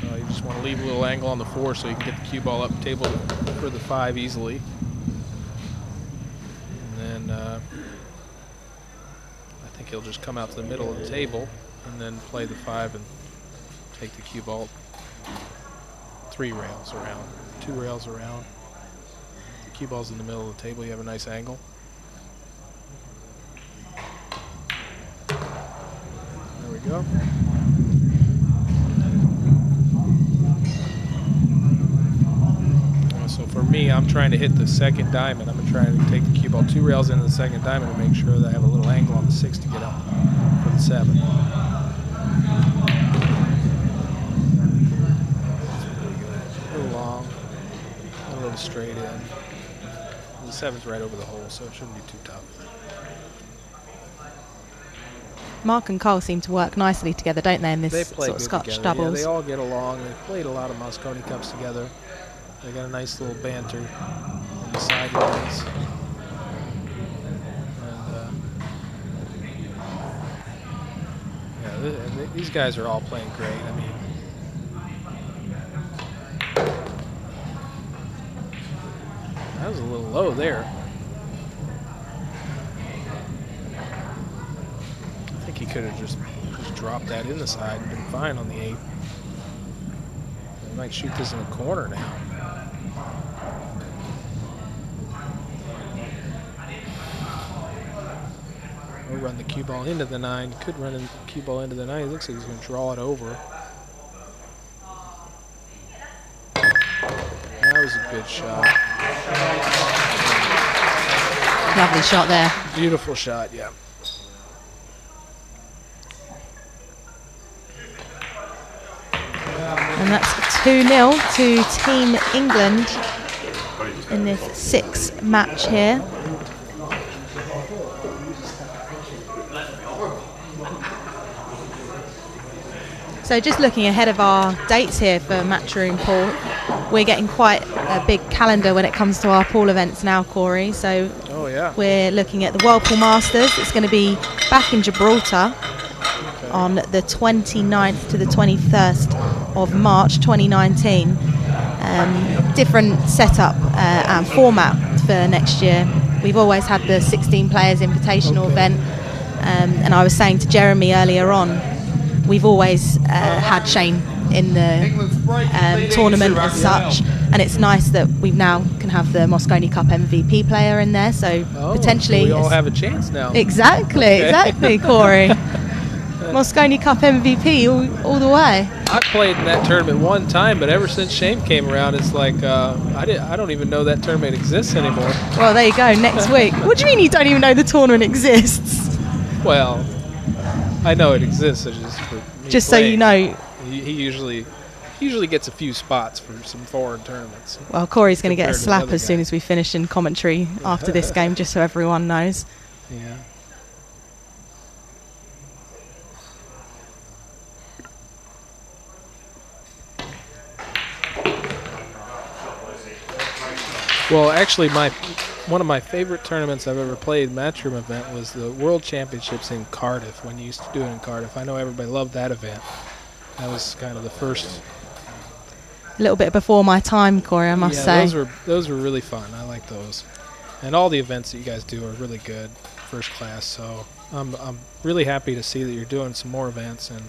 You just want to leave a little angle on the 4 so you can get the cue ball up table for the 5 easily. And then I think he'll just come out to the middle of the table and then play the 5 and take the cue ball 3 rails around, 2 rails around. The cue ball's in the middle of the table. You have a nice angle. There we go. So for me, I'm trying to hit the second diamond. I'm trying to take the cue ball 2 rails into the second diamond and make sure that I have a little angle on the 6 to get up for the 7. That's pretty good. A little long, a little straight in. The 7's right over the hole, so it shouldn't be too tough. Mark and Carl seem to work nicely together, don't they, in this They play sort of good Scotch together. doubles? Yeah, they all get along. They've played a lot of Mosconi Cups together. They got a nice little banter on the sidelines. And these guys are all playing great. I mean, low there. I think he could have just dropped that in the side and been fine on the 8. He might shoot this in the corner now. Or run the cue ball into the 9. Could run the cue ball into the 9. He looks like he's going to draw it over. That was a good shot. Lovely shot there. Beautiful shot, yeah. And that's 2-0 to Team England in this 6th match here. So just looking ahead of our dates here for Matchroom Pool, we're getting quite a big calendar when it comes to our pool events now, Corey. So we're looking at the Whirlpool Masters. It's going to be back in Gibraltar on the 29th to the 21st of March 2019. Different setup and format for next year. We've always had the 16 players invitational event, and I was saying to Jeremy earlier on, we've always had Shane in the tournament as such, and it's nice that we now can have the Mosconi Cup MVP player in there, so potentially so we all have a chance now. Exactly, Corey. Mosconi Cup MVP all the way. I played in that tournament one time, but ever since Shane came around, it's like I don't even know that tournament exists anymore. Well, there you go. Next week. What do you mean you don't even know the tournament exists? Well, I know it exists. It's just for me just playing. So you know. He usually gets a few spots for some foreign tournaments. Well, Corey's going to get a compared to slap the other as soon as we finish in commentary after this game, just so everyone knows. Yeah. Well, actually, one of my favorite tournaments I've ever played, Matchroom event, was the World Championships in Cardiff, when you used to do it in Cardiff. I know everybody loved that event. That was kind of the first. A little bit before my time, Corey, I must say. Those were really fun. I like those. And all the events that you guys do are really good, first class. So I'm really happy to see that you're doing some more events. And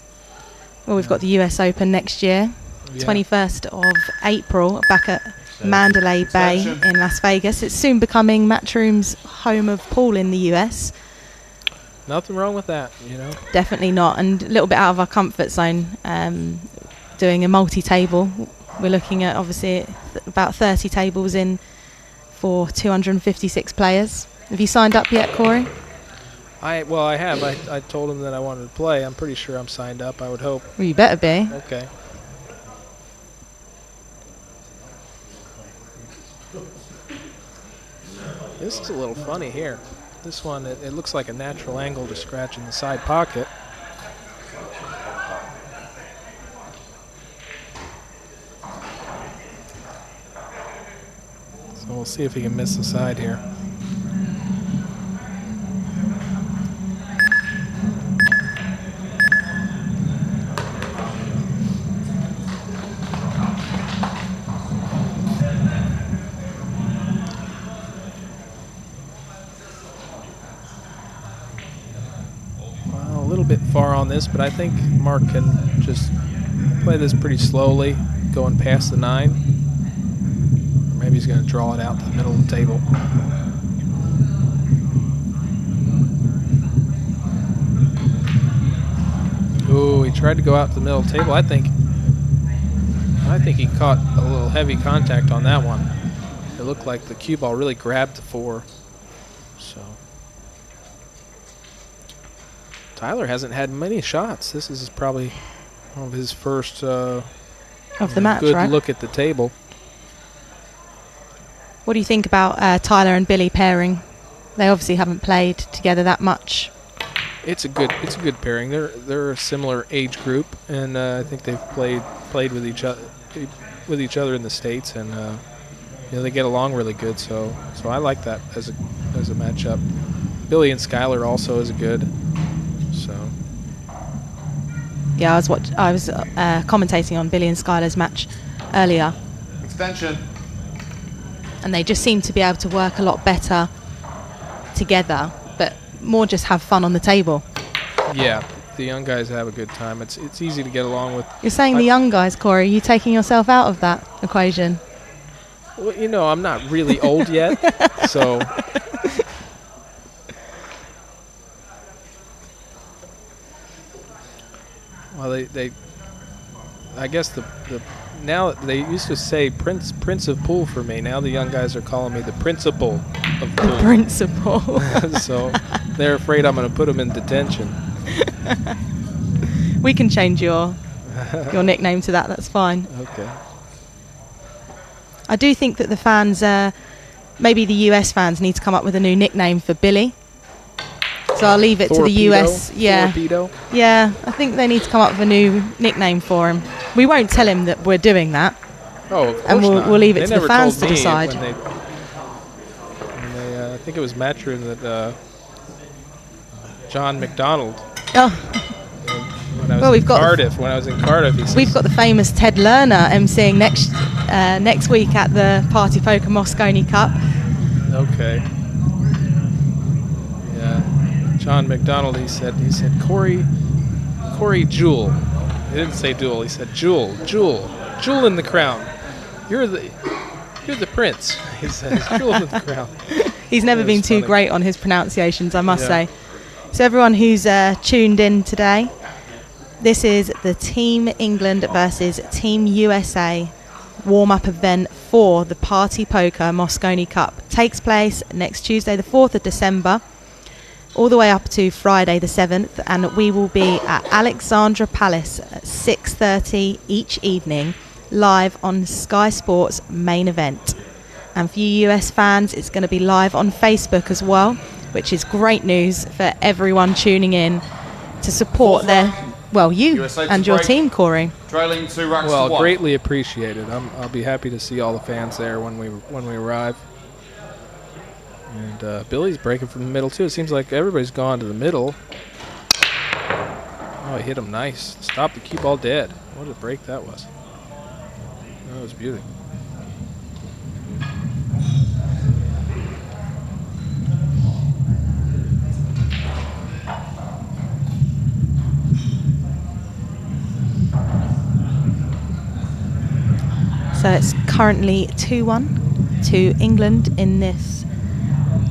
well, we've got the US Open next year, 21st of April, back at Mandalay Bay in Las Vegas. It's soon becoming Matchroom's home of pool in the US. Nothing wrong with that, you know. Definitely not, and a little bit out of our comfort zone. Doing a multi-table, we're looking at obviously about 30 tables in for 256 players. Have you signed up yet, Corey? I have. I told him that I wanted to play. I'm pretty sure I'm signed up. I would hope. Well, you better be. Okay. This is a little funny here. This one, it looks like a natural angle to scratch in the side pocket. So we'll see if he can miss the side here. A little bit far on this, but I think Mark can just play this pretty slowly, going past the 9. Or maybe he's going to draw it out to the middle of the table. Ooh, he tried to go out to the middle of the table. I think he caught a little heavy contact on that one. It looked like the cue ball really grabbed the 4. So Tyler hasn't had many shots. This is probably one of his first of the match, good right? look at the table. What do you think about Tyler and Billy pairing? They obviously haven't played together that much. It's a good pairing. They're a similar age group, and I think they've played with each other in the States, and they get along really good. So I like that as a matchup. Billy and Skylar also is good. So yeah, I was commentating on Billy and Skylar's match earlier. Extension. and they just seem to be able to work a lot better together, but more just have fun on the table. Yeah, the young guys have a good time. It's easy to get along with. You're saying the young guys, Corey. Are you taking yourself out of that equation? Well, you know, I'm not really old yet, so. Well, they I guess the now they used to say Prince of Pool for me. Now the young guys are calling me the principal of pool. Principal. So they're afraid I'm going to put them in detention. We can change your nickname to that. That's fine. Okay. I do think that the fans, maybe the US fans, need to come up with a new nickname for Billy. So I'll leave it to the US. Yeah. Torpedo? Yeah, I think they need to come up with a new nickname for him. We won't tell him that we're doing that. Oh, of course and not. we'll leave it They to the never fans told to me decide. when they, I think it was Matron that John McDonald. Oh. When I was Well, in Cardiff, he says, We've got the famous Ted Lerner emceeing next week at the Party Poker Mosconi Cup. Okay. Yeah. John McDonald, he said, Corey Jewel. He didn't say Duel, he said Jewel in the crown. You're the prince. He says, Jewel in the crown. He's never been too great on his pronunciations, I must say. So everyone who's tuned in today, this is the Team England versus Team USA warm-up event for the Party Poker Mosconi Cup. Takes place next Tuesday, the 4th of December, all the way up to Friday the 7th, and we will be at Alexandra Palace at 6:30 each evening, live on Sky Sports main event. And for you US fans, it's going to be live on Facebook as well, which is great news for everyone tuning in to support you USA and your team, Corey. Trailing 2 racks to 1. Well, greatly appreciated. I'll be happy to see all the fans there when we arrive. And Billy's breaking from the middle too. It seems like everybody's gone to the middle. Oh, he hit him nice. Stop the cue ball dead. What a break that was. That was beauty. So it's currently 2-1 to England in this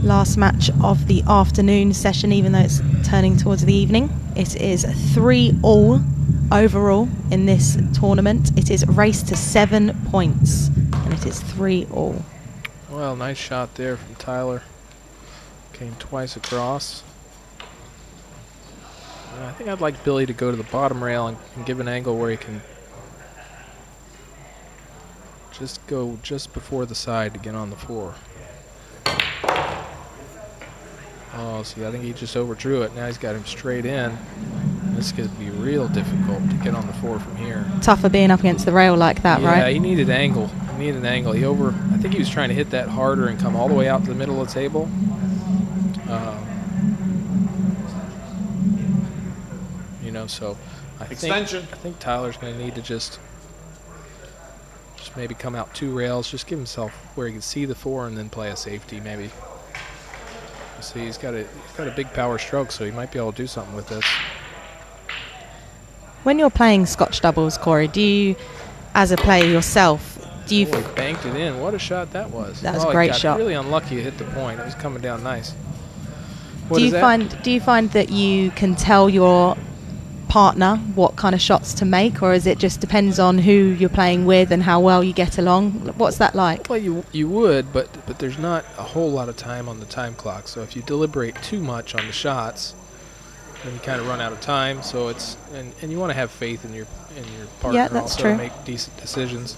last match of the afternoon session, even though it's turning towards the evening. It is 3-all overall in this tournament. It is raced to 7 points, and it is 3-all. Well, nice shot there from Tyler. Came twice across. I think I'd like Billy to go to the bottom rail and give an angle where he can just go just before the side to get on the 4. Oh, see, I think he just overdrew it. Now he's got him straight in. This could be real difficult to get on the 4 from here. Tougher being up against the rail like that, right? Yeah, he needed angle. I think he was trying to hit that harder and come all the way out to the middle of the table. So I think Tyler's going to need to just maybe come out 2 rails, just give himself where he can see the 4 and then play a safety maybe. See, he's got a big power stroke, so he might be able to do something with this. When you're playing Scotch doubles, Corey, do you, as a player yourself, He banked it in. What a shot that was. That was a great shot. Really unlucky to hit the point. It was coming down nice. Do you find that you can tell your partner what kind of shots to make, or is it just depends on who you're playing with and how well you get along? What's that like? Well, you would, but there's not a whole lot of time on the time clock. So if you deliberate too much on the shots, then you kind of run out of time. So it's and you want to have faith in your partner. Yeah, that's also true. To make decent decisions.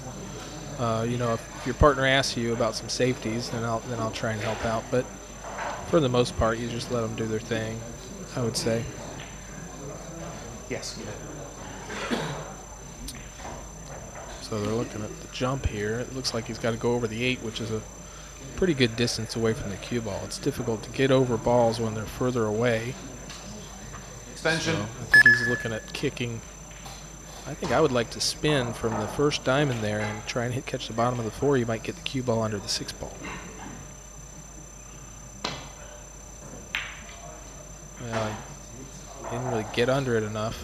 If your partner asks you about some safeties, then I'll try and help out. But for the most part, you just let them do their thing, I would say. Yes. So they're looking at the jump here. It looks like he's got to go over the 8, which is a pretty good distance away from the cue ball. It's difficult to get over balls when they're further away. Extension. So I think he's looking at kicking I think I would like to spin from the first diamond there and try and catch the bottom of the 4. You might get the cue ball under the 6 ball. Well, he didn't really get under it enough.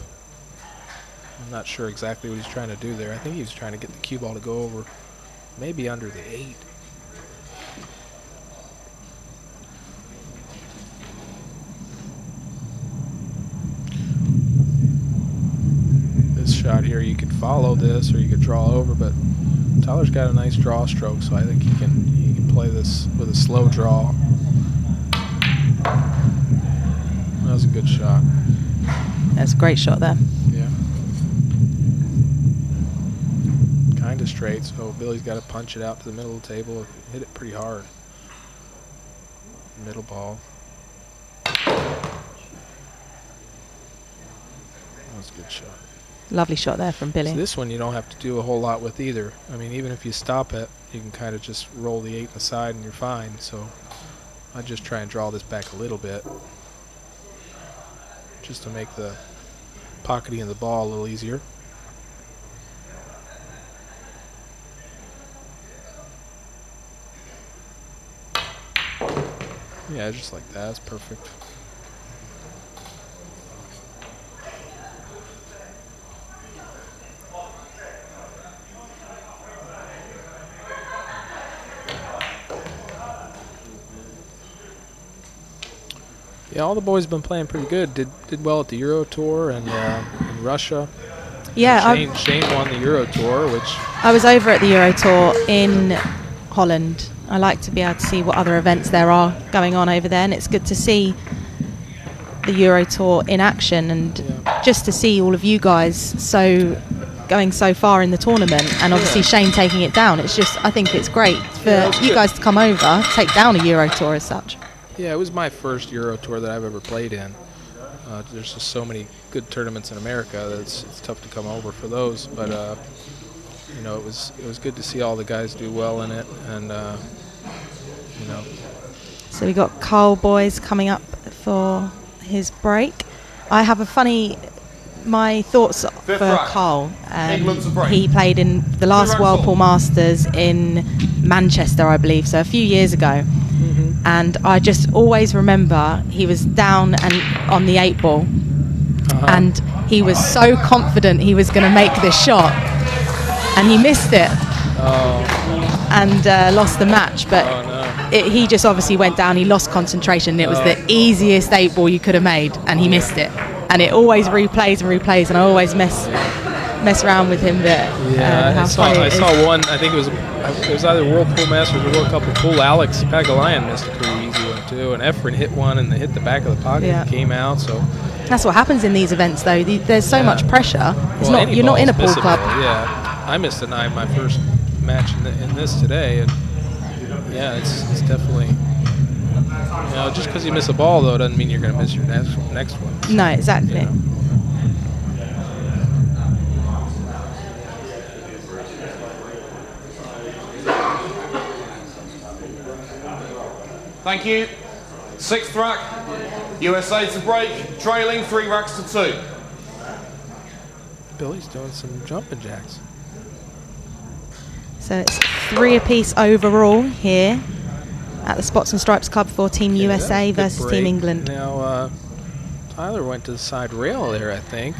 I'm not sure exactly what he's trying to do there. I think he was trying to get the cue ball to go over, maybe under the 8. This shot here, you could follow this or you could draw over, but Tyler's got a nice draw stroke, so I think he can play this with a slow draw. That was a good shot. That's a great shot there. Yeah. Kind of straight, so Billy's got to punch it out to the middle of the table. Hit it pretty hard. Middle ball. That was a good shot. Lovely shot there from Billy. So this one you don't have to do a whole lot with either. I mean, even if you stop it, you can kind of just roll the 8 aside and you're fine. So I just try and draw this back a little bit, just to make the pocketing of the ball a little easier. Yeah, just like that. That's perfect. Yeah, all the boys have been playing pretty good. Did well at the Euro Tour and in Russia. Yeah, and Shane won the Euro Tour, which I was over at the Euro Tour in Holland. I like to be able to see what other events there are going on over there, and it's good to see the Euro Tour in action and just to see all of you guys going so far in the tournament, and obviously Shane taking it down. It's just, I think it's great for you guys to come over, take down a Euro Tour as such. Yeah, it was my first Euro Tour that I've ever played in. There's just so many good tournaments in America that it's tough to come over for those. But you know, it was good to see all the guys do well in it, and you know. So we got Carl Boys coming up for his break. I have my thoughts for Carl. He played in the last Whirlpool Masters in Manchester, I believe, so a few years ago. And I just always remember he was down and on the 8 ball, and he was so confident he was going to make this shot, and he missed it and lost the match. But he just obviously went down. He lost concentration. It was the easiest 8 ball you could have made, and he missed it. And it always replays and replays, and I always mess around with him there. Yeah, I saw one. I think it was either Whirlpool Masters or World Cup of Pool. Alex Pagalayan missed a pretty easy one too, and Efren hit one and they hit the back of the pocket and came out. So that's what happens in these events, though. There's so much pressure. You're not in a pool club. Yeah, I missed a 9 my first match in this today, and yeah, it's definitely. You know, just because you miss a ball though doesn't mean you're going to miss your next one. No, exactly. You know. Thank you. 6th rack. USA to break. Trailing 3 racks to 2. Billy's doing some jumping jacks. So it's 3 apiece overall here at the Spots and Stripes Club for Team USA versus Team England. Now, Tyler went to the side rail there, I think.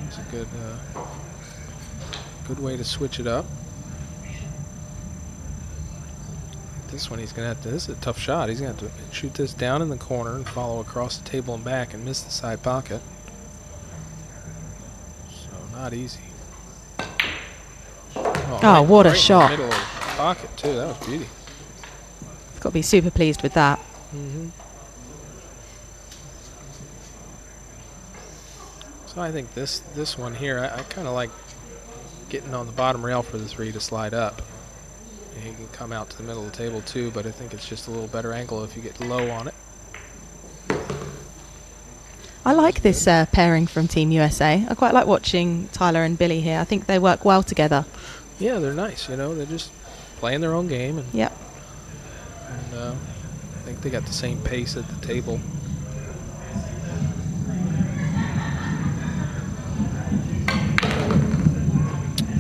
It's a good way to switch it up. This one he's going to have to, this is a tough shot. He's going to have to shoot this down in the corner and follow across the table and back and miss the side pocket. So not easy. Oh, what a shot. Middle of the pocket too, that was beauty. Got to be super pleased with that. So I think this one here, I kind of like getting on the bottom rail for the 3 to slide up. And he can come out to the middle of the table too, but I think it's just a little better angle if you get low on it. I like this pairing from Team USA. I quite like watching Tyler and Billy here. I think they work well together. Yeah, they're nice. You know, they're just playing their own game. And, yep. And I think they got the same pace at the table.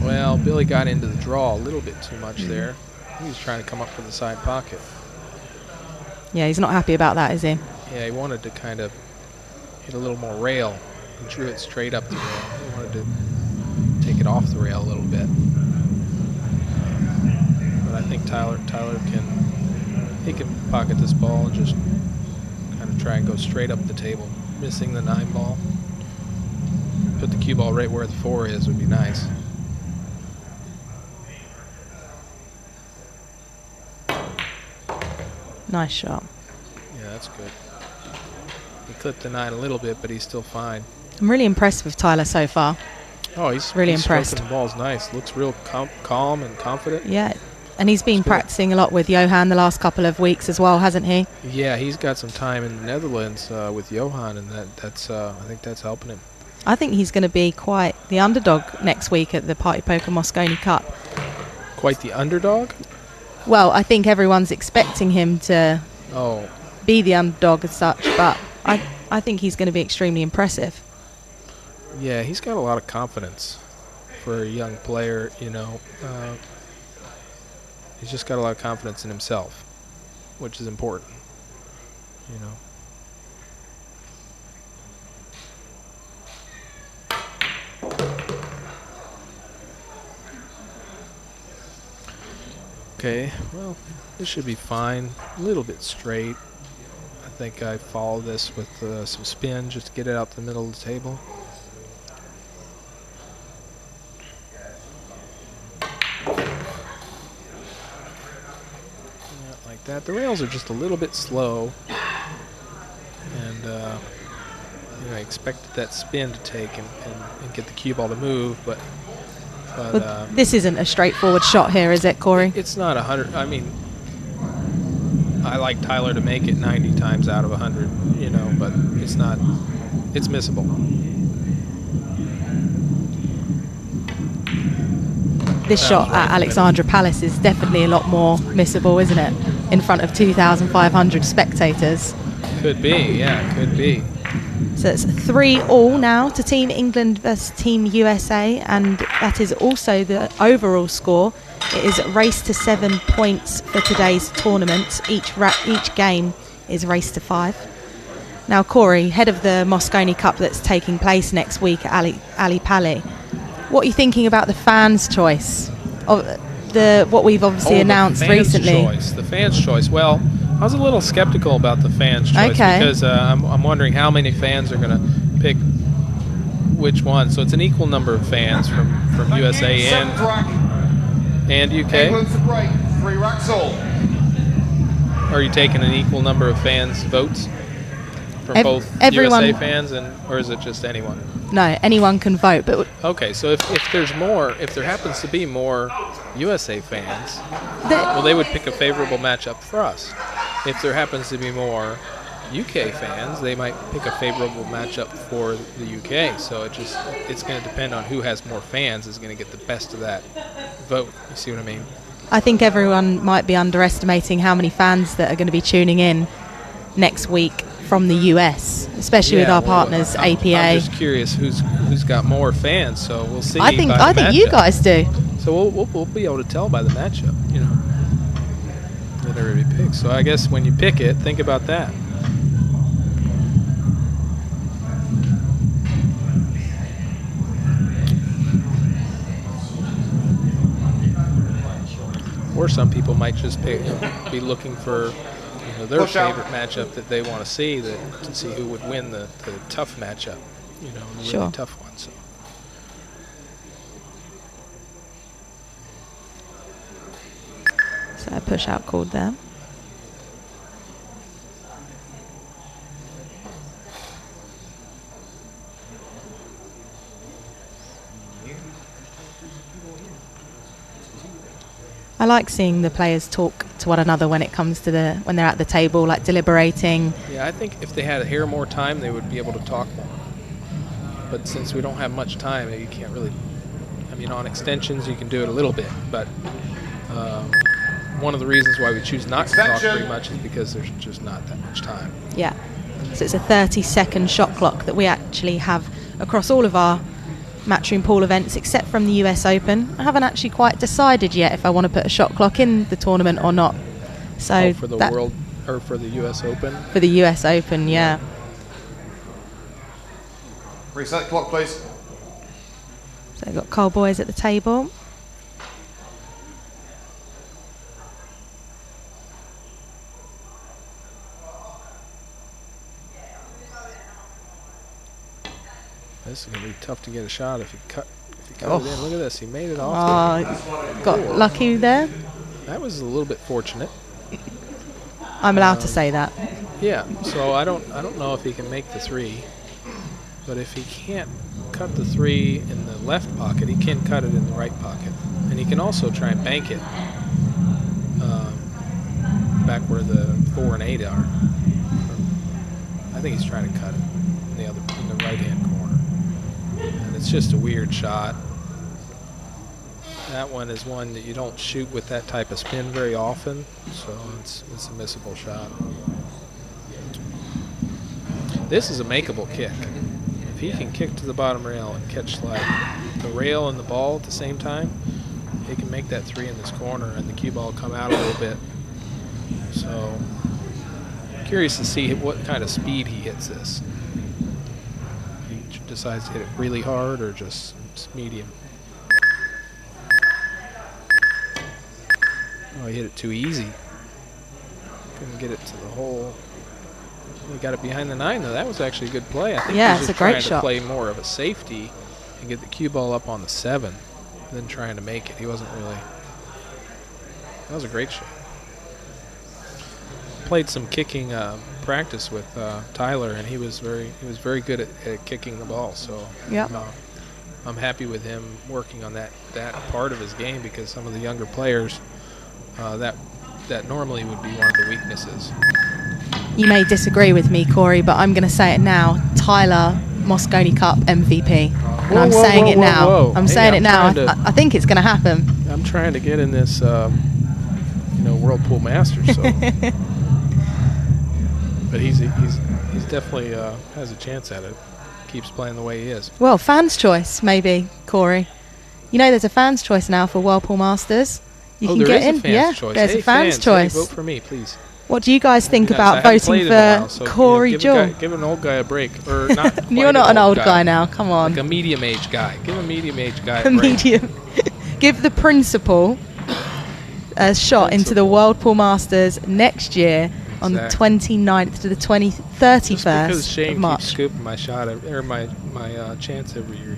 Well, Billy got into the draw a little bit too much there. He was trying to come up for the side pocket. Yeah, he's not happy about that, is he? Yeah, he wanted to kind of hit a little more rail. He drew it straight up the rail. He wanted to take it off the rail a little bit. But I think Tyler can pocket this ball and just kind of try and go straight up the table, missing the 9 ball. Put the cue ball right where the 4 is would be nice. Nice shot. Yeah, that's good. He clipped the 9 a little bit, but he's still fine. I'm really impressed with Tyler so far. Oh, he's really he's impressed. stroking the ball's nice. Looks real calm and confident. Yeah, and he's been practicing a lot with Johan the last couple of weeks as well, hasn't he? Yeah, he's got some time in the Netherlands with Johan, and that's I think that's helping him. I think he's going to be quite the underdog next week at the Party Poker Mosconi Cup. Quite the underdog? Well, I think everyone's expecting him to be the underdog as such, but I think he's going to be extremely impressive. Yeah, he's got a lot of confidence for a young player, you know. He's just got a lot of confidence in himself, which is important, you know. Okay, well, this should be fine. A little bit straight. I think I follow this with some spin just to get it out the middle of the table. Like that. The rails are just a little bit slow, and you know, I expected that spin to take and get the cue ball to move, but this isn't a straightforward shot here, is it, Corey? It's not 100. I mean, I like Tyler to make it 90 times out of 100, you know, but it's not. It's missable. This shot at Alexandra Palace is definitely a lot more missable, isn't it? In front of 2,500 spectators. Could be, yeah, could be. So it's 3-all now to Team England versus Team USA, and that is also the overall score. It is race to 7 points for today's tournament. Each game is race to 5. Now, Corey, head of the Mosconi Cup that's taking place next week at Ali Pali, what are you thinking about the fans' choice of what we've obviously announced recently? The fans' choice. Well, I was a little skeptical about the fans' choice because I'm wondering how many fans are going to pick which one. So it's an equal number of fans from USA and UK. England to break, 3 racks all. Are you taking an equal number of fans' votes from both everyone, USA fans or is it just anyone? No, anyone can vote. But okay, so if there's more, if there happens to be more USA fans, well, they would pick a favorable matchup for us. If there happens to be more UK fans, they might pick a favorable matchup for the UK. So it's going to depend on who has more fans is going to get the best of that vote. You see what I mean? I think everyone might be underestimating how many fans that are going to be tuning in next week from the US, especially with our partners, APA. I'm just curious who's got more fans, so we'll see. I think you guys do. So we'll be able to tell by the matchup, you know, that everybody picks. So I guess when you pick it, think about that. Or some people might just be looking for their favorite matchup that they want to see, to see who would win the tough matchup, the really tough one. So a push out called there. I like seeing the players talk to one another when it comes to when they're at the table, like deliberating. Yeah, I think if they had here more time, they would be able to talk more. But since we don't have much time, you can't really. I mean, on extensions you can do it a little bit, but one of the reasons why we choose not to talk very much is because there's just not that much time. Yeah. So it's a 30-second shot clock that we actually have across all of our matchroom pool events except from the US Open. I haven't actually quite decided yet if I want to put a shot clock in the tournament or not. So for the World or for the US Open? For the US Open, yeah. Reset clock, please. So we've got Cole Boys at the table. This is going to be tough to get a shot if you cut it in. Look at this. He made it off. Got lucky there. That was a little bit fortunate. I'm allowed to say that. Yeah. So I don't know if he can make the 3, but if he can't cut the 3 in the left pocket, he can cut it in the right pocket, and he can also try and bank it back where the 4 and 8 are. I think he's trying to cut it in the right hand corner. And it's just a weird shot. That one is one that you don't shoot with that type of spin very often, so it's a missable shot. This is a makeable kick. If he can kick to the bottom rail and catch like the rail and the ball at the same time, he can make that 3 in this corner and the cue ball come out a little bit. So curious to see what kind of speed he hits this. He decides to hit it really hard or just medium. Oh, he hit it too easy. Couldn't get it to the hole. He got it behind the 9, though. That was actually a good play. I think yeah, he's it's just a great trying shot. to play more of a safety and get the cue ball up on the 7 than trying to make it. He wasn't really. That was a great shot. Played some kicking practice with Tyler, and he was very good at kicking the ball. So yeah. I'm happy with him working on that part of his game, because some of the younger players that normally would be one of the weaknesses. You may disagree with me, Corey, but I'm going to say it now. Tyler, Mosconi Cup MVP. And I'm saying it now. I'm saying it now. I think it's going to happen. I'm trying to get in this, Whirlpool Masters. So. But he's definitely has a chance at it. Keeps playing the way he is. Well, fans' choice, maybe, Corey. You know, there's a fans' choice now for Whirlpool Masters. You can get in. There's a fans' choice. Hey, vote for me, please. What do you guys think about voting for Corey Jewell? Give an old guy a break, or not? You're not an old guy now. Come on. Like a medium-aged guy. Give a medium-aged guy a medium. Give the principal a shot into the Whirlpool Masters next year on the 29th to the 31st Just because Shane of March. keeps scooping my shot or my chance every year,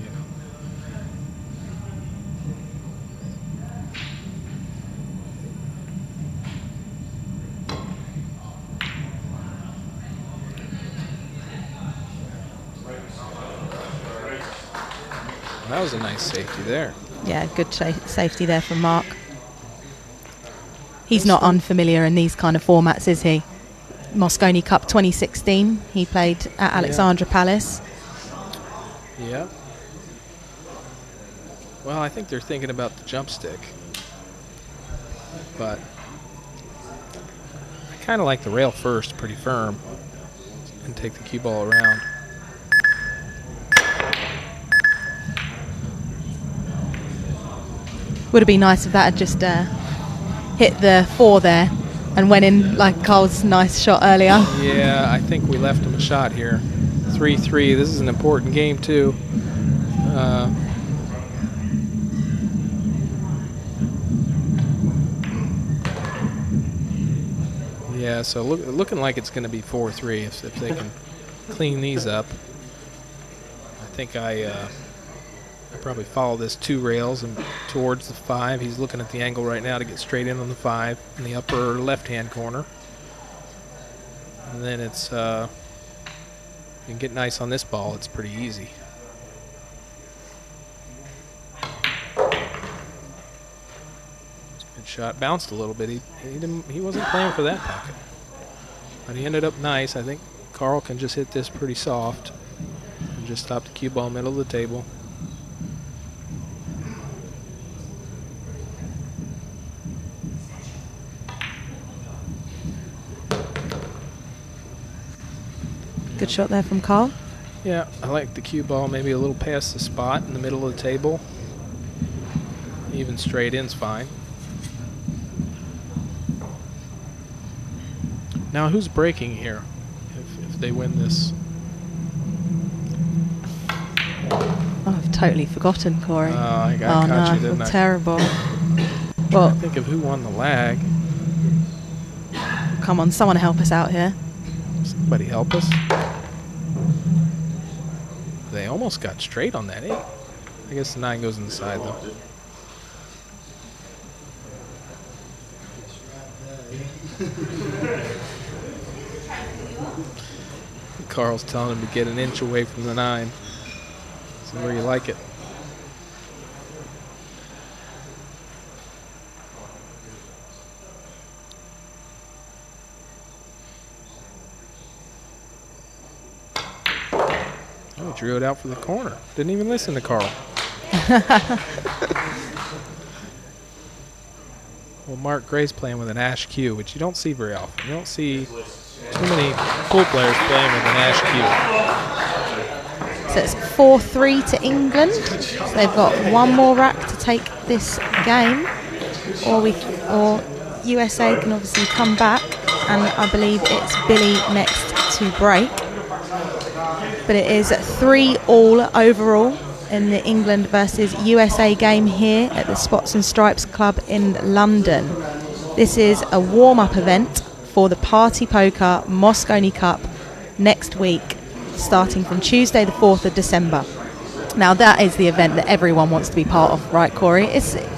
That was a nice safety there. Yeah, good safety there from Mark. He's not unfamiliar in these kind of formats, is he? Mosconi Cup 2016, he played at Alexandra Palace. Yeah. Well, I think they're thinking about the jump stick. But I kind of like the rail first, pretty firm, and take the cue ball around. Would have been nice if that had just hit the 4 there and went in like Cole's nice shot earlier. Yeah, I think we left him a shot here. 3-3. This is an important game too. Yeah, so looking like it's going to be 4-3 if they can clean these up. I think I probably follow this 2 rails and towards the 5. He's looking at the angle right now to get straight in on the 5 in the upper left-hand corner. And then it's you can get nice on this ball. It's pretty easy. Good shot. Bounced a little bit. He wasn't playing for that pocket, but he ended up nice. I think Carl can just hit this pretty soft and just stop the cue ball middle of the table. Good shot there from Carl. Yeah, I like the cue ball maybe a little past the spot in the middle of the table. Even straight in's fine. Now who's breaking here if they win this? Oh, I've totally forgotten, Corey. Oh, I caught you, didn't I? Terrible. Well, think of who won the lag. Come on, someone help us out here. Somebody help us. They almost got straight on that 8. I guess the 9 goes inside though. Carl's telling him to get an inch away from the 9. See where you like it. Oh, he drew it out for the corner. Didn't even listen to Carl. Well, Mark Gray's playing with an Ash Q, which you don't see very often. You don't see too many pool players playing with an Ash Q. So it's 4-3 to England. So they've got one more rack to take this game, or USA can obviously come back, and I believe it's Billy next to break. But it is 3-all overall in the England versus USA game here at the Spots and Stripes Club in London. This is a warm-up event for the Party Poker Mosconi Cup next week, starting from Tuesday the 4th of December. Now that is the event that everyone wants to be part of, right, Corey?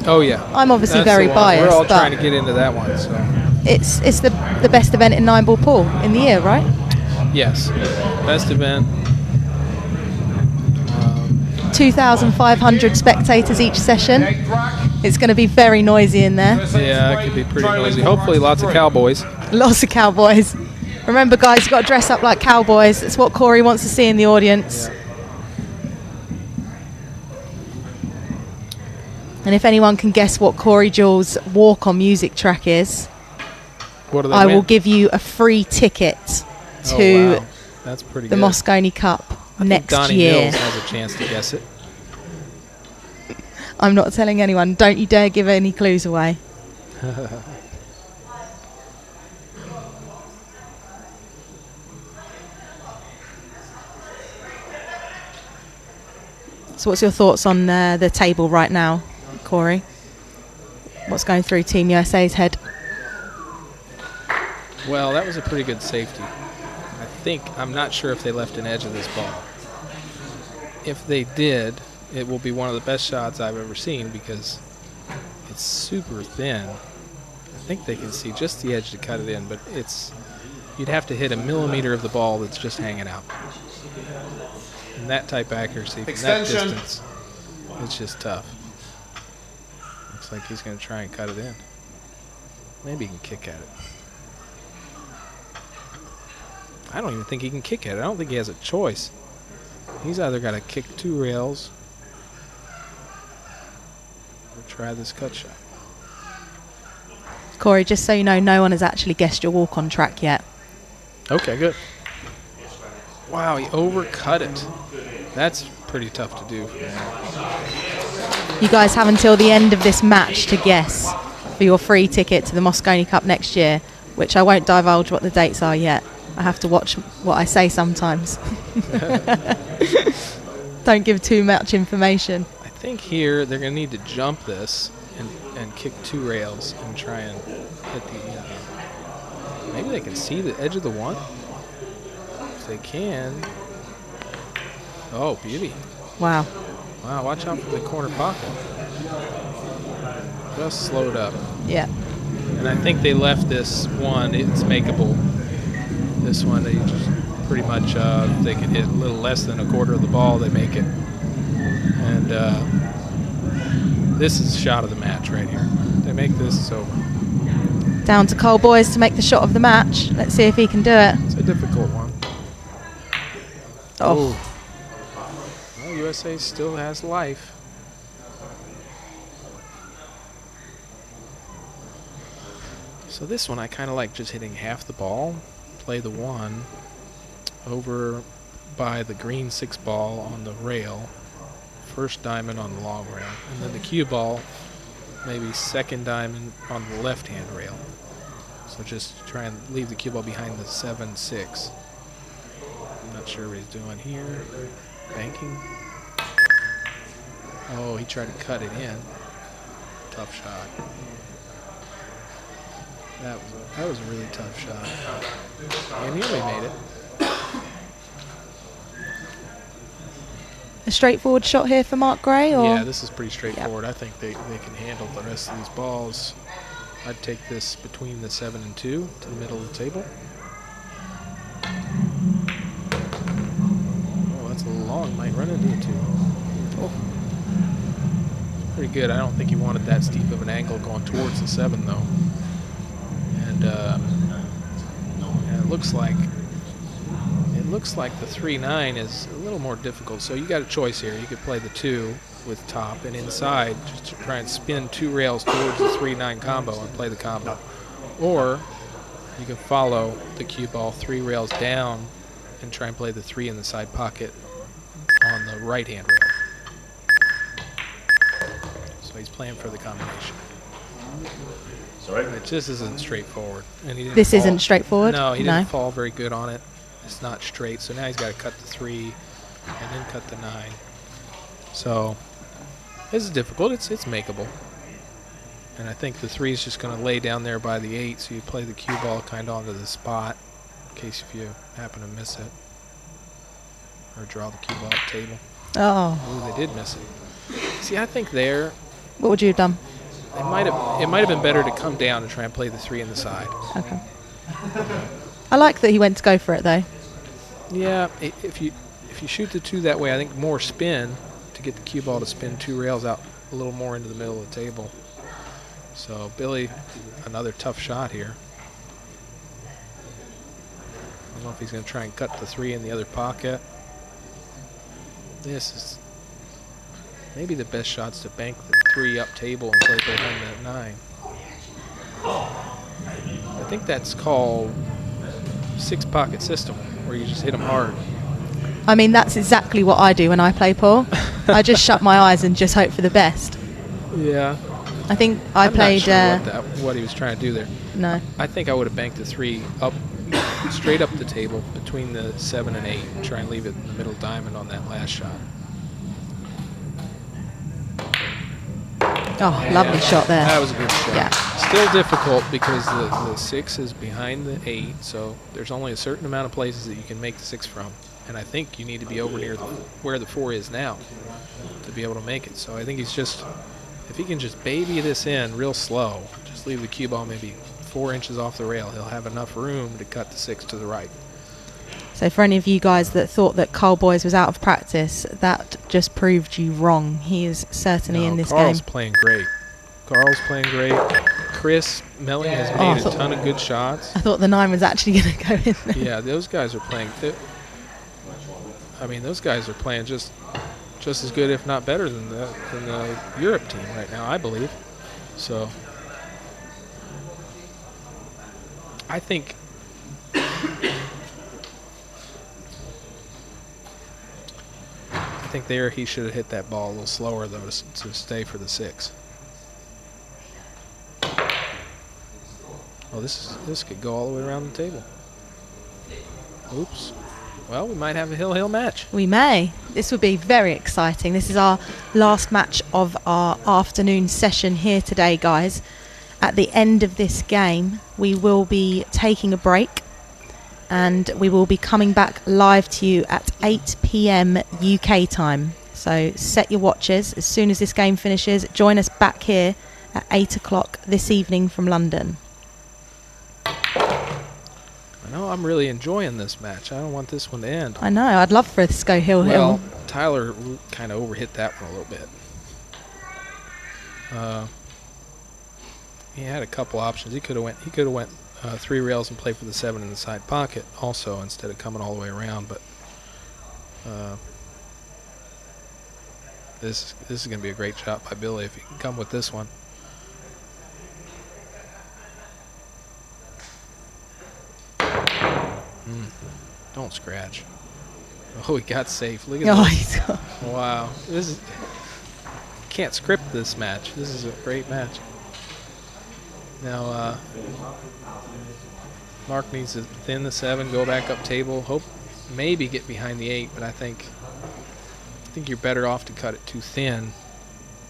Oh yeah. I'm obviously That's very biased. We're all but trying to get into that one. So it's the best event in 9-ball pool in the year, right? yes, best event. 2,500 spectators each session. It's going to be very noisy in there. Yeah, it could be pretty noisy. Hopefully lots of cowboys. Lots of cowboys. Remember, guys, you've got to dress up like cowboys. It's what Corey wants to see in the audience. Yeah. And if anyone can guess what Corey Jewell's walk-on music track is, What do they I win? will give you a free ticket to Oh, wow. That's pretty the good. Mosconi Cup I think next Donnie year. Mills has a chance to guess it. I'm not telling anyone. Don't you dare give any clues away. So what's your thoughts on the table right now, Corey? What's going through Team USA's head? Well, that was a pretty good safety. I'm not sure if they left an edge of this ball. If they did, it will be one of the best shots I've ever seen because it's super thin. I think they can see just the edge to cut it in, but you'd have to hit a millimeter of the ball that's just hanging out. And that type of accuracy from that distance, it's just tough. Looks like he's going to try and cut it in. Maybe he can kick at it. I don't even think he can kick at it. I don't think he has a choice. He's either got to kick 2 rails or try this cut shot. Corey, just so you know, no one has actually guessed your walk-on track yet. Okay, good. Wow, he overcut it. That's pretty tough to do. You guys have until the end of this match to guess for your free ticket to the Mosconi Cup next year, which I won't divulge what the dates are yet. I have to watch what I say sometimes. Don't give too much information. I think here they're going to need to jump this and kick 2 rails and try and hit the... maybe they can see the edge of the 1? If they can... Oh, beauty. Wow. Wow, watch out for the corner pocket. Just slowed up. Yeah. And I think they left this one, it's makeable. This one, they just pretty much, if they can hit a little less than a quarter of the ball, they make it. And this is a shot of the match right here. They make this, it's over. Down to Cole Boys to make the shot of the match. Let's see if he can do it. It's a difficult one. Oh. Well, USA still has life. So this one I kind of like just hitting half the ball, play the 1 over by the green 6 ball on the rail, first diamond on the long rail, and then the cue ball maybe second diamond on the left-hand rail. So just try and leave the cue ball behind the 7-6. I'm not sure what he's doing here. Banking. Oh, he tried to cut it in. Tough shot. That was a really tough shot. And he only made it. A straightforward shot here for Mark Gray? Or? Yeah, this is pretty straightforward. I think they can handle the rest of these balls. I'd take this between the 7 and 2 to the middle of the table. Oh, that's a little long. Might run into the 2. Oh. Pretty good. I don't think he wanted that steep of an angle going towards the 7, though. And it looks like the 3-9 is a little more difficult. So you got a choice here. You could play the 2 with top and inside, just to try and spin 2 rails towards the 3-9 combo and play the combo. Or you can follow the cue ball 3 rails down and try and play the 3 in the side pocket on the right-hand rail. So he's playing for the combination. Sorry? It just isn't straightforward. And he didn't This fall. isn't straightforward? No, he didn't fall very good on it. It's not straight, so now he's got to cut the 3 and then cut the 9. So this is difficult. It's makeable. And I think the 3 is just going to lay down there by the 8, so you play the cue ball kind of onto the spot in case if you happen to miss it. Or draw the cue ball at the table. Oh. Ooh, they did miss it. See, I think there... What would you have done? It might have been better to come down and try and play the 3 in the side. Okay. I like that he went to go for it, though. Yeah, if you shoot the 2 that way, I think more spin to get the cue ball to spin 2 rails out a little more into the middle of the table. So Billy, another tough shot here. I don't know if he's going to try and cut the 3 in the other pocket. This is maybe the best shots to bank the 3 up table and play behind that 9. I think that's called 6 pocket system, where you just hit them hard. I mean, that's exactly what I do when I play pool. I just shut my eyes and just hope for the best. Yeah. I think I played... Not sure what he was trying to do there. No. I think I would have banked the 3 up, straight up the table between the 7 and 8 and try and leave it in the middle diamond on that last shot. Oh, lovely shot there. That was a good shot. Yeah. Still difficult because the 6 is behind the 8, so there's only a certain amount of places that you can make the 6 from. And I think you need to be over near where the 4 is now to be able to make it. So I think he's just, if he can just baby this in real slow, just leave the cue ball maybe 4 inches off the rail, he'll have enough room to cut the 6 to the right. So for any of you guys that thought that Carl Boys was out of practice, that just proved you wrong. He is certainly in this Carl's game. playing great. Carl's playing great. Chris Melling has made a ton of good shots. I thought the 9 was actually going to go in there. Yeah, those guys are playing. Those guys are playing just as good, if not better, than the Europe team right now, I believe. So I think there he should have hit that ball a little slower, though, to stay for the 6. Oh, this could go all the way around the table. Oops. Well, we might have a hill match. We may. This would be very exciting. This is our last match of our afternoon session here today, guys. At the end of this game, we will be taking a break and we will be coming back live to you at 8 p.m. UK time. So set your watches. As soon as this game finishes, join us back here at 8 o'clock this evening from London. I know I'm really enjoying this match. I don't want this one to end. I know. I'd love for us to go hill. Well, Tyler kind of overhit that one a little bit. He had a couple options. He could have went 3 rails and played for the 7 in the side pocket also instead of coming all the way around. But this is going to be a great shot by Billy if he can come with this one. Don't scratch. Oh, he got safe. Look at Oh, this. he's got- Wow. This is can't script this match. This is a great match. Now, Mark needs to thin the 7, go back up table, hope maybe get behind the 8, but I think you're better off to cut it too thin,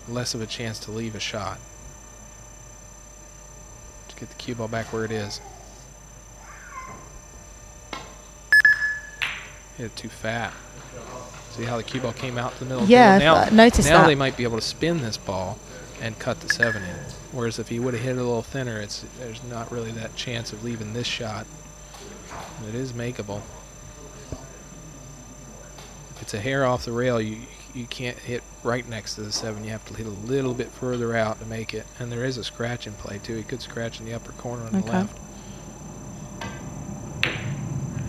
less of a chance to leave a shot. To get the cue ball back where it is. Hit it too fat. See how the cue ball came out to the middle of the Yeah, table? I noticed now that. they might be able to spin this ball and cut the 7 in. Whereas if he would have hit it a little thinner, there's not really that chance of leaving this shot. It is makeable. If it's a hair off the rail, you can't hit right next to the 7. You have to hit a little bit further out to make it. And there is a scratch in play too. He could scratch in the upper corner on the left.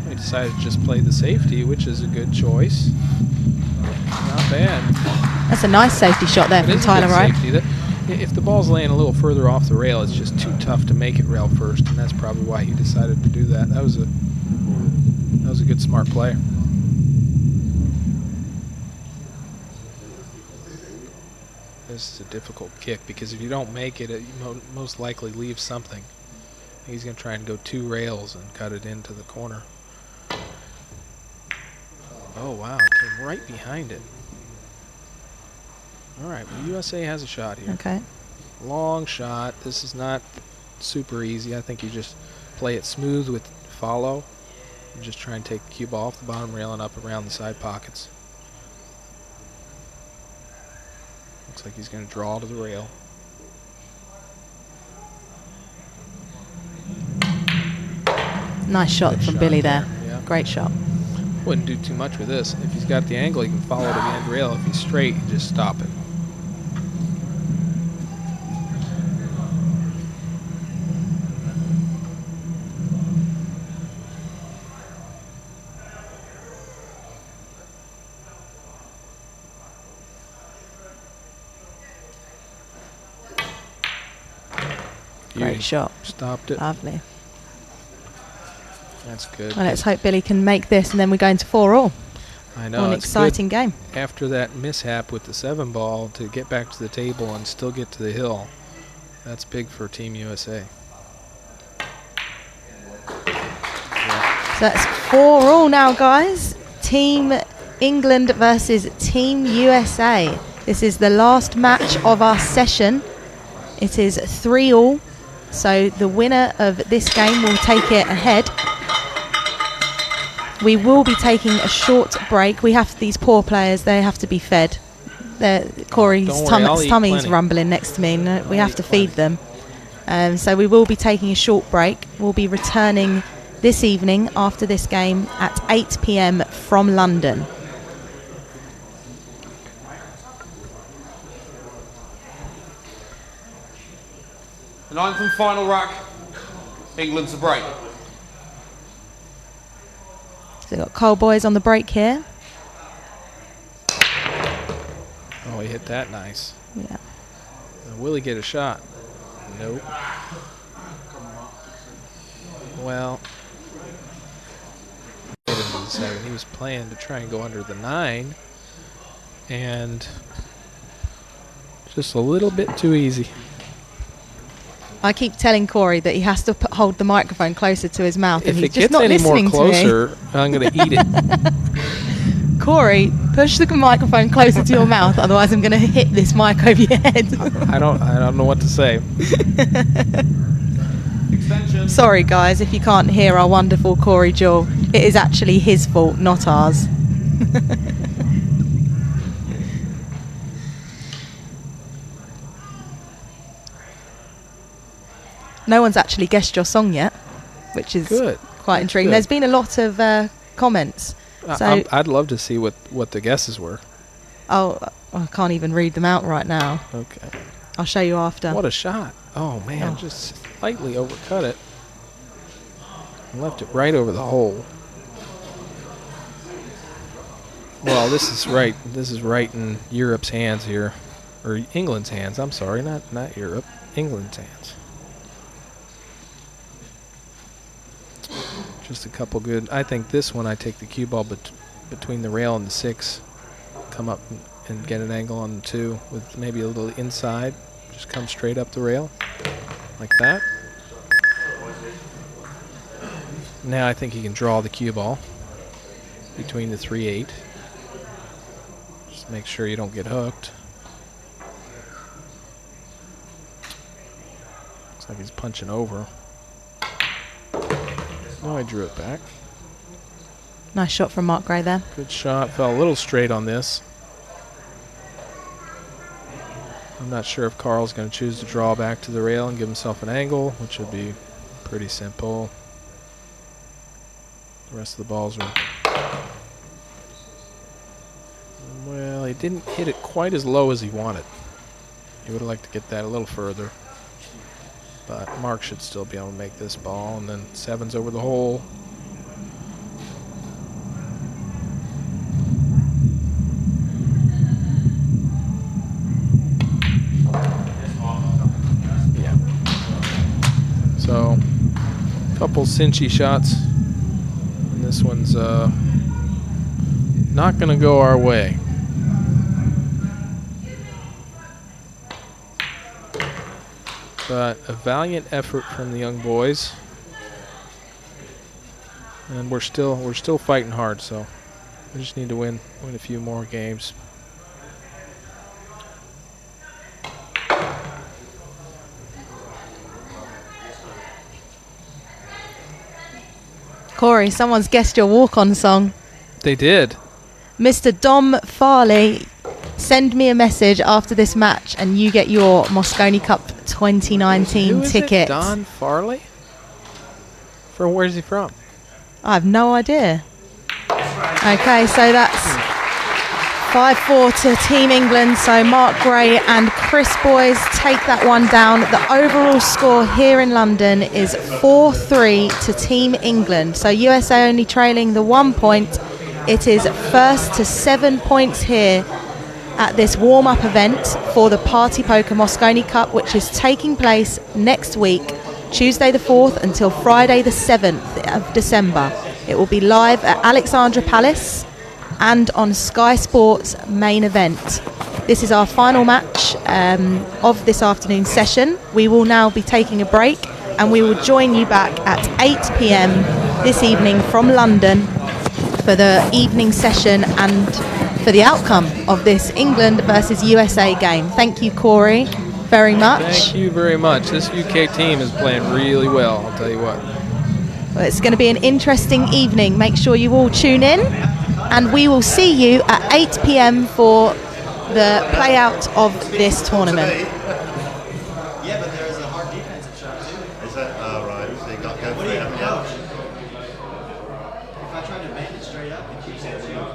He decided to just play the safety, which is a good choice. Not bad. That's a nice safety shot there It from is a Tyler good Wright. safety. If the ball's laying a little further off the rail, it's just too tough to make it rail first, and that's probably why he decided to do that. That was a good, smart play. This is a difficult kick because if you don't make it, you most likely leave something. He's going to try and go 2 rails and cut it into the corner. Oh, wow. It came right behind it. All right. Well, USA has a shot here. Okay. Long shot. This is not super easy. I think you just play it smooth with follow. And just try and take the cue ball off the bottom rail and up around the side pockets. Looks like he's going to draw to the rail. Nice shot Good from shot Billy there. Yeah. Great shot. Wouldn't do too much with this. If he's got the angle, he can follow to the end rail. If he's straight, you just stop it. Great shot. Stopped it. Lovely. That's good. Well, let's hope Billy can make this, and then we go into 4-all. I know. An it's exciting good game. After that mishap with the 7 ball to get back to the table and still get to the hill. That's big for Team USA. So that's 4-all now, guys. Team England versus Team USA. This is the last match of our session. It is 3-all. So the winner of this game will take it ahead. We will be taking a short break. We have these poor players, they have to be fed. Corey's Don't worry, I'll eat tummy's plenty. rumbling next to me, and we have eat to feed them. So we will be taking a short break. We'll be returning this evening after this game at 8 p.m. from London. The 9th and final rack. England to break. So we've got Cole Boys on the break here. Oh, he hit that nice. Yeah. Will he get a shot? Nope. Well, get into the 7. He was playing to try and go under the 9, and just a little bit too easy. I keep telling Corey that he has to hold the microphone closer to his mouth, and If he's it just gets not any more listening to me. closer, I'm going to eat it. Corey, push the microphone closer to your mouth, otherwise I'm going to hit this mic over your head. I don't know what to say. Extension. Sorry, guys, if you can't hear our wonderful Corey Jewell. It is actually his fault, not ours. No one's actually guessed your song yet, which is Good. quite intriguing. Good. There's been a lot of comments. So, I'd love to see what the guesses were. I can't even read them out right now. Okay. I'll show you after. What a shot. Oh, man, Oh. just slightly overcut it. Left it right over the hole. Well, this is right. This is right in Europe's hands here, or England's hands. I'm sorry, not Europe. England's hands. Just a couple good. I think this one I take the cue ball between the rail and the 6, come up and get an angle on the 2 with maybe a little inside. Just come straight up the rail like that. Now I think he can draw the cue ball between the 3-8. Just make sure you don't get hooked. Looks like he's punching over. No, I drew it back. Nice shot from Mark Gray there. Good shot. Fell a little straight on this. I'm not sure if Carl's going to choose to draw back to the rail and give himself an angle, which would be pretty simple. The rest of the balls are... Well, he didn't hit it quite as low as he wanted. He would have liked to get that a little further. But Mark should still be able to make this ball, and then 7's over the hole. Yeah. So, a couple cinchy shots. And this one's not going to go our way. But a valiant effort from the young boys, and we're still fighting hard. So we just need to win a few more games. Corey, someone's guessed your walk-on song. They did. Mr. Dom Farley, send me a message after this match and you get your Mosconi Cup 2019 Who is ticket. it? Don Farley? Where's he from? I have no idea. Okay, so that's 5-4 to Team England. So Mark Gray and Chris Boys take that one down. The overall score here in London is 4-3 to Team England. So USA only trailing the 1 point. It is first to 7 points here at this warm-up event for the Party Poker Mosconi Cup, which is taking place next week, Tuesday the 4th until Friday the 7th of December. It will be live at Alexandra Palace and on Sky Sports main event. This is our final match of this afternoon's session. We will now be taking a break and we will join you back at 8 p.m. this evening from London for the evening session and for the outcome of this England versus USA game. Thank you, Corey, very much. Thank you very much. This UK team is playing really well, I'll tell you what. Well, it's going to be an interesting evening. Make sure you all tune in, and we will see you at 8 p.m. for the play out of this tournament. Yeah, but there is a hard defensive shot too. Is that right? So you got to go What for do you it. know? If I tried to bend it straight up, it keeps it too.